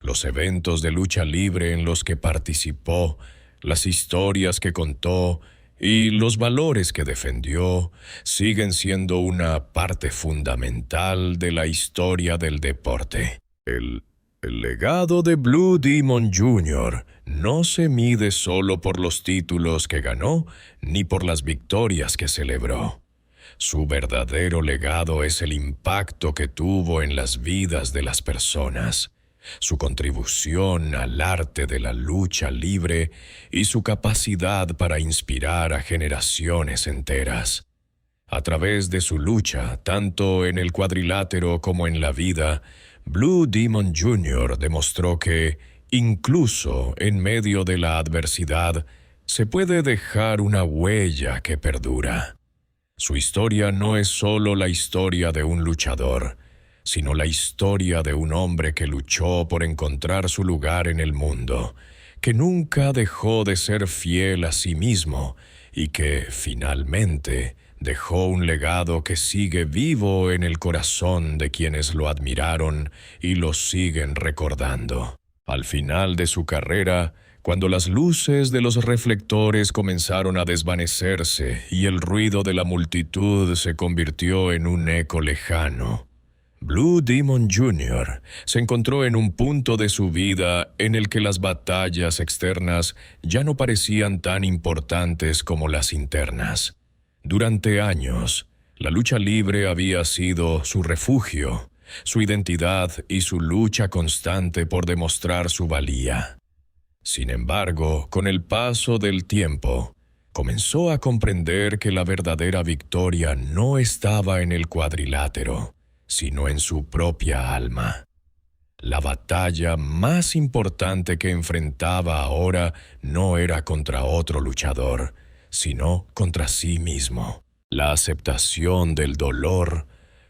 Los eventos de lucha libre en los que participó, las historias que contó y los valores que defendió siguen siendo una parte fundamental de la historia del deporte. El legado de Blue Demon Jr. no se mide solo por los títulos que ganó ni por las victorias que celebró. Su verdadero legado es el impacto que tuvo en las vidas de las personas, su contribución al arte de la lucha libre y su capacidad para inspirar a generaciones enteras. A través de su lucha, tanto en el cuadrilátero como en la vida, Blue Demon Jr. demostró que, incluso en medio de la adversidad, se puede dejar una huella que perdura. Su historia no es solo la historia de un luchador, sino la historia de un hombre que luchó por encontrar su lugar en el mundo, que nunca dejó de ser fiel a sí mismo y que, finalmente, dejó un legado que sigue vivo en el corazón de quienes lo admiraron y lo siguen recordando. Al final de su carrera, cuando las luces de los reflectores comenzaron a desvanecerse y el ruido de la multitud se convirtió en un eco lejano, Blue Demon Jr. se encontró en un punto de su vida en el que las batallas externas ya no parecían tan importantes como las internas. Durante años, la lucha libre había sido su refugio, su identidad y su lucha constante por demostrar su valía. Sin embargo, con el paso del tiempo, comenzó a comprender que la verdadera victoria no estaba en el cuadrilátero, sino en su propia alma. La batalla más importante que enfrentaba ahora no era contra otro luchador, sino contra sí mismo. La aceptación del dolor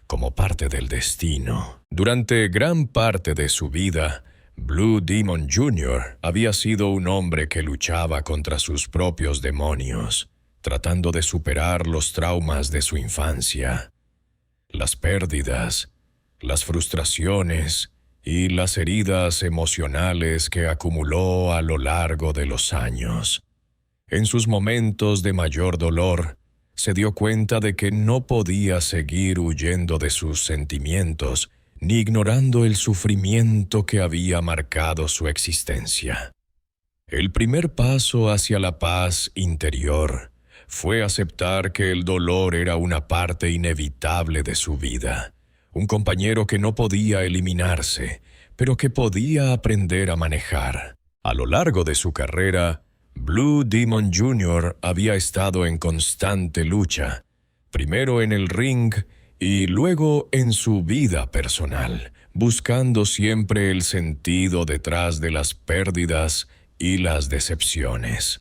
como parte del destino. Durante gran parte de su vida, Blue Demon Jr. había sido un hombre que luchaba contra sus propios demonios, tratando de superar los traumas de su infancia. Las pérdidas, las frustraciones y las heridas emocionales que acumuló a lo largo de los años. En sus momentos de mayor dolor, se dio cuenta de que no podía seguir huyendo de sus sentimientos ni ignorando el sufrimiento que había marcado su existencia. El primer paso hacia la paz interior fue aceptar que el dolor era una parte inevitable de su vida, un compañero que no podía eliminarse, pero que podía aprender a manejar. A lo largo de su carrera, Blue Demon Jr. había estado en constante lucha, primero en el ring y luego en su vida personal, buscando siempre el sentido detrás de las pérdidas y las decepciones.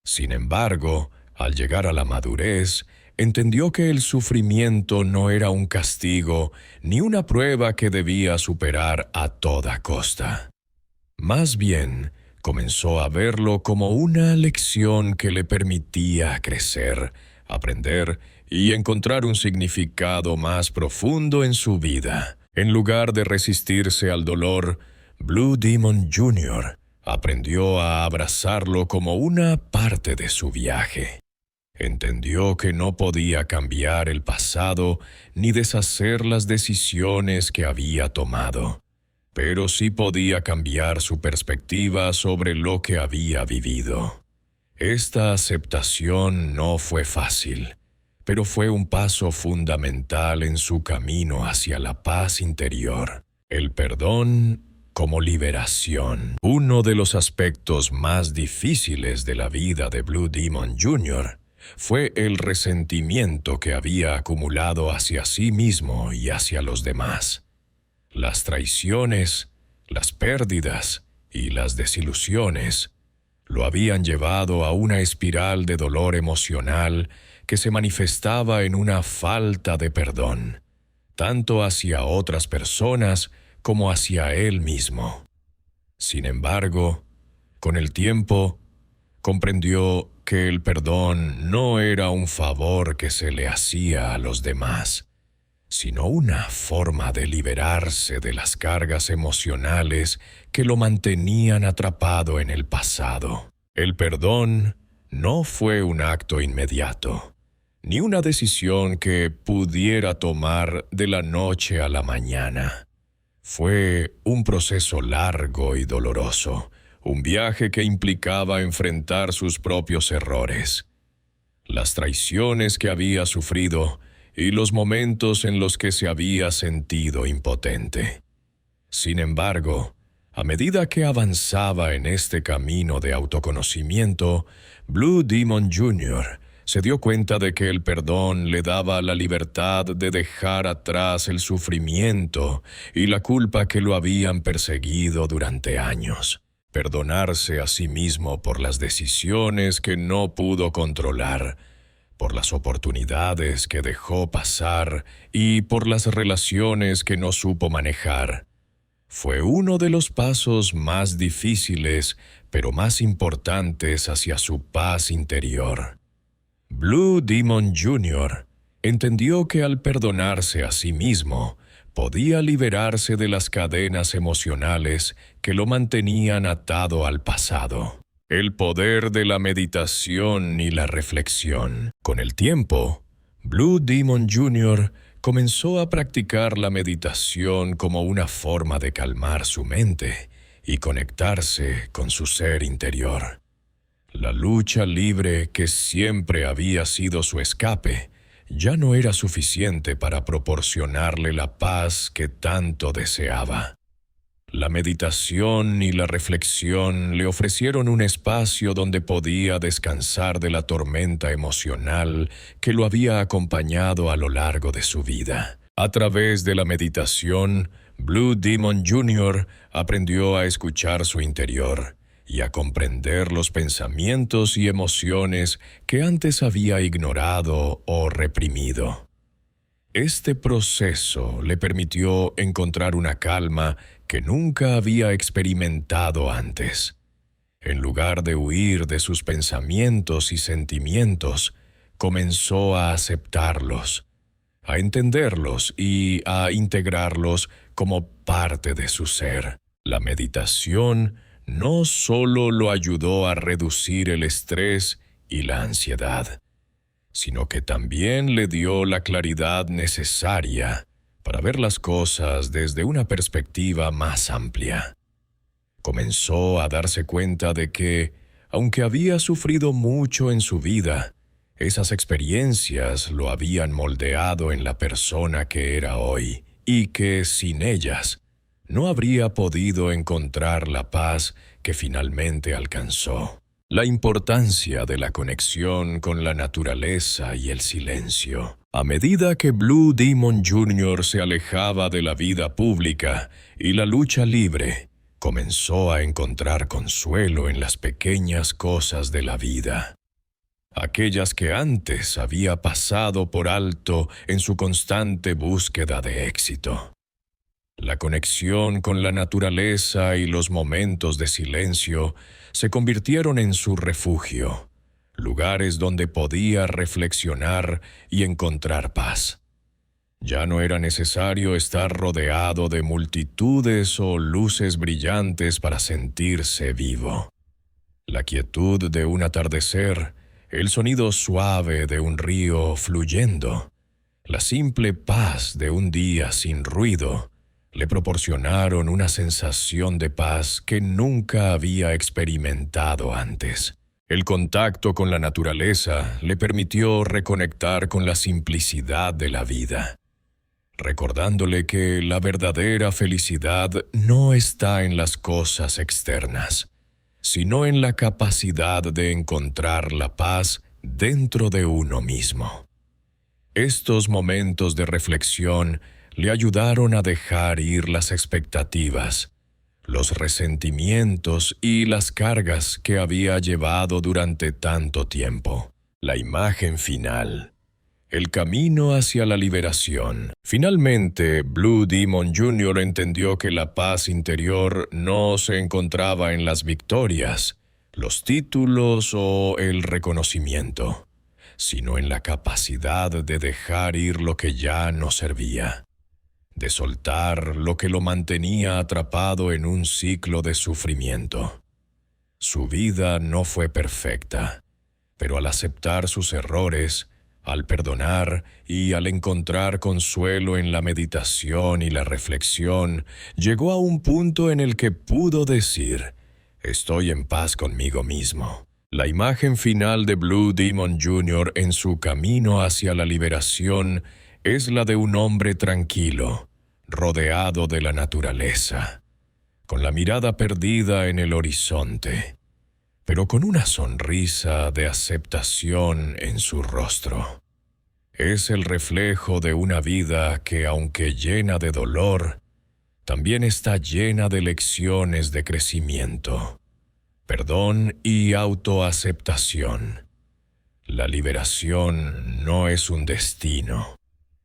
Sin embargo, al llegar a la madurez, entendió que el sufrimiento no era un castigo ni una prueba que debía superar a toda costa. Más bien, comenzó a verlo como una lección que le permitía crecer, aprender y encontrar un significado más profundo en su vida. En lugar de resistirse al dolor, Blue Demon Jr. aprendió a abrazarlo como una parte de su viaje. Entendió que no podía cambiar el pasado ni deshacer las decisiones que había tomado, pero sí podía cambiar su perspectiva sobre lo que había vivido. Esta aceptación no fue fácil, pero fue un paso fundamental en su camino hacia la paz interior. El perdón como liberación. Uno de los aspectos más difíciles de la vida de Blue Demon Jr. fue el resentimiento que había acumulado hacia sí mismo y hacia los demás. Las traiciones, las pérdidas y las desilusiones lo habían llevado a una espiral de dolor emocional que se manifestaba en una falta de perdón, tanto hacia otras personas como hacia él mismo. Sin embargo, con el tiempo, comprendió que el perdón no era un favor que se le hacía a los demás, sino una forma de liberarse de las cargas emocionales que lo mantenían atrapado en el pasado. El perdón no fue un acto inmediato, ni una decisión que pudiera tomar de la noche a la mañana. Fue un proceso largo y doloroso, un viaje que implicaba enfrentar sus propios errores, las traiciones que había sufrido y los momentos en los que se había sentido impotente. Sin embargo, a medida que avanzaba en este camino de autoconocimiento, Blue Demon Jr. se dio cuenta de que el perdón le daba la libertad de dejar atrás el sufrimiento y la culpa que lo habían perseguido durante años. Perdonarse a sí mismo por las decisiones que no pudo controlar, por las oportunidades que dejó pasar y por las relaciones que no supo manejar. Fue uno de los pasos más difíciles, pero más importantes hacia su paz interior. Blue Demon Jr. entendió que al perdonarse a sí mismo, podía liberarse de las cadenas emocionales que lo mantenían atado al pasado. El poder de la meditación y la reflexión. Con el tiempo, Blue Demon Jr. comenzó a practicar la meditación como una forma de calmar su mente y conectarse con su ser interior. La lucha libre que siempre había sido su escape ya no era suficiente para proporcionarle la paz que tanto deseaba. La meditación y la reflexión le ofrecieron un espacio donde podía descansar de la tormenta emocional que lo había acompañado a lo largo de su vida. A través de la meditación, Blue Demon Jr. aprendió a escuchar su interior y a comprender los pensamientos y emociones que antes había ignorado o reprimido. Este proceso le permitió encontrar una calma que nunca había experimentado antes. En lugar de huir de sus pensamientos y sentimientos, comenzó a aceptarlos, a entenderlos y a integrarlos como parte de su ser. La meditación no solo lo ayudó a reducir el estrés y la ansiedad, sino que también le dio la claridad necesaria para ver las cosas desde una perspectiva más amplia. Comenzó a darse cuenta de que, aunque había sufrido mucho en su vida, esas experiencias lo habían moldeado en la persona que era hoy, y que, sin ellas, no habría podido encontrar la paz que finalmente alcanzó. La importancia de la conexión con la naturaleza y el silencio. A medida que Blue Demon Jr. se alejaba de la vida pública y la lucha libre, comenzó a encontrar consuelo en las pequeñas cosas de la vida, aquellas que antes había pasado por alto en su constante búsqueda de éxito. La conexión con la naturaleza y los momentos de silencio se convirtieron en su refugio, lugares donde podía reflexionar y encontrar paz. Ya no era necesario estar rodeado de multitudes o luces brillantes para sentirse vivo. La quietud de un atardecer, el sonido suave de un río fluyendo, la simple paz de un día sin ruido, le proporcionaron una sensación de paz que nunca había experimentado antes. El contacto con la naturaleza le permitió reconectar con la simplicidad de la vida, recordándole que la verdadera felicidad no está en las cosas externas, sino en la capacidad de encontrar la paz dentro de uno mismo. Estos momentos de reflexión le ayudaron a dejar ir las expectativas, los resentimientos y las cargas que había llevado durante tanto tiempo. La imagen final. El camino hacia la liberación. Finalmente, Blue Demon Jr. entendió que la paz interior no se encontraba en las victorias, los títulos o el reconocimiento, sino en la capacidad de dejar ir lo que ya no servía, de soltar lo que lo mantenía atrapado en un ciclo de sufrimiento. Su vida no fue perfecta, pero al aceptar sus errores, al perdonar y al encontrar consuelo en la meditación y la reflexión, llegó a un punto en el que pudo decir: «Estoy en paz conmigo mismo». La imagen final de Blue Demon Jr. en su camino hacia la liberación es la de un hombre tranquilo, rodeado de la naturaleza, con la mirada perdida en el horizonte, pero con una sonrisa de aceptación en su rostro. Es el reflejo de una vida que, aunque llena de dolor, también está llena de lecciones de crecimiento, perdón y autoaceptación. La liberación no es un destino,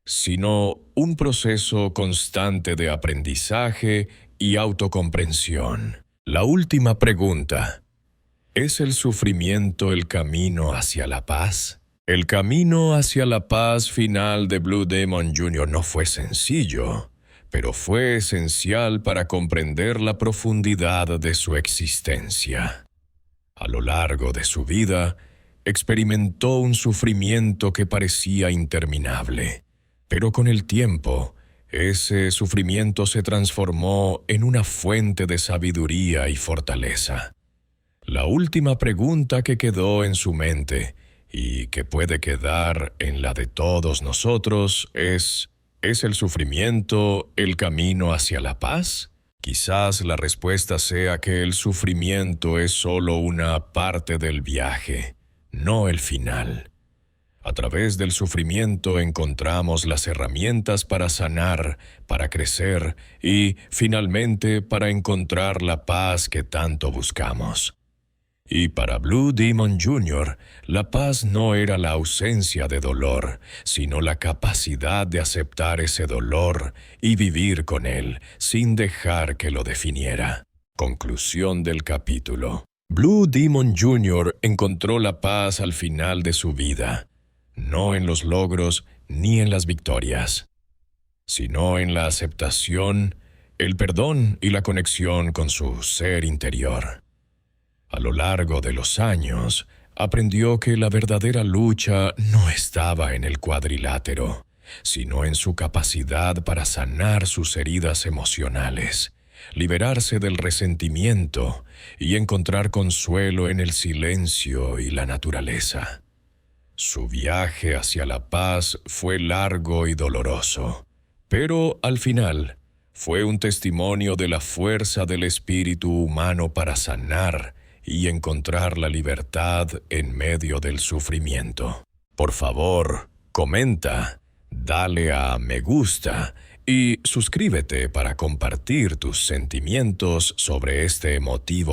sino un proceso constante de aprendizaje y autocomprensión. La última pregunta: ¿es el sufrimiento el camino hacia la paz? El camino hacia la paz final de Blue Demon Jr. no fue sencillo, pero fue esencial para comprender la profundidad de su existencia. A lo largo de su vida, experimentó un sufrimiento que parecía interminable, pero con el tiempo, ese sufrimiento se transformó en una fuente de sabiduría y fortaleza. La última pregunta que quedó en su mente, y que puede quedar en la de todos nosotros, ¿es el sufrimiento el camino hacia la paz? Quizás la respuesta sea que el sufrimiento es solo una parte del viaje, no el final. A través del sufrimiento encontramos las herramientas para sanar, para crecer y, finalmente, para encontrar la paz que tanto buscamos. Y para Blue Demon Jr., la paz no era la ausencia de dolor, sino la capacidad de aceptar ese dolor y vivir con él, sin dejar que lo definiera. Conclusión del capítulo. Blue Demon Jr. encontró la paz al final de su vida, no en los logros ni en las victorias, sino en la aceptación, el perdón y la conexión con su ser interior. A lo largo de los años, aprendió que la verdadera lucha no estaba en el cuadrilátero, sino en su capacidad para sanar sus heridas emocionales, liberarse del resentimiento y encontrar consuelo en el silencio y la naturaleza. Su viaje hacia la paz fue largo y doloroso, pero al final fue un testimonio de la fuerza del espíritu humano para sanar y encontrar la libertad en medio del sufrimiento. Por favor, comenta, dale a me gusta y suscríbete para compartir tus sentimientos sobre este emotivo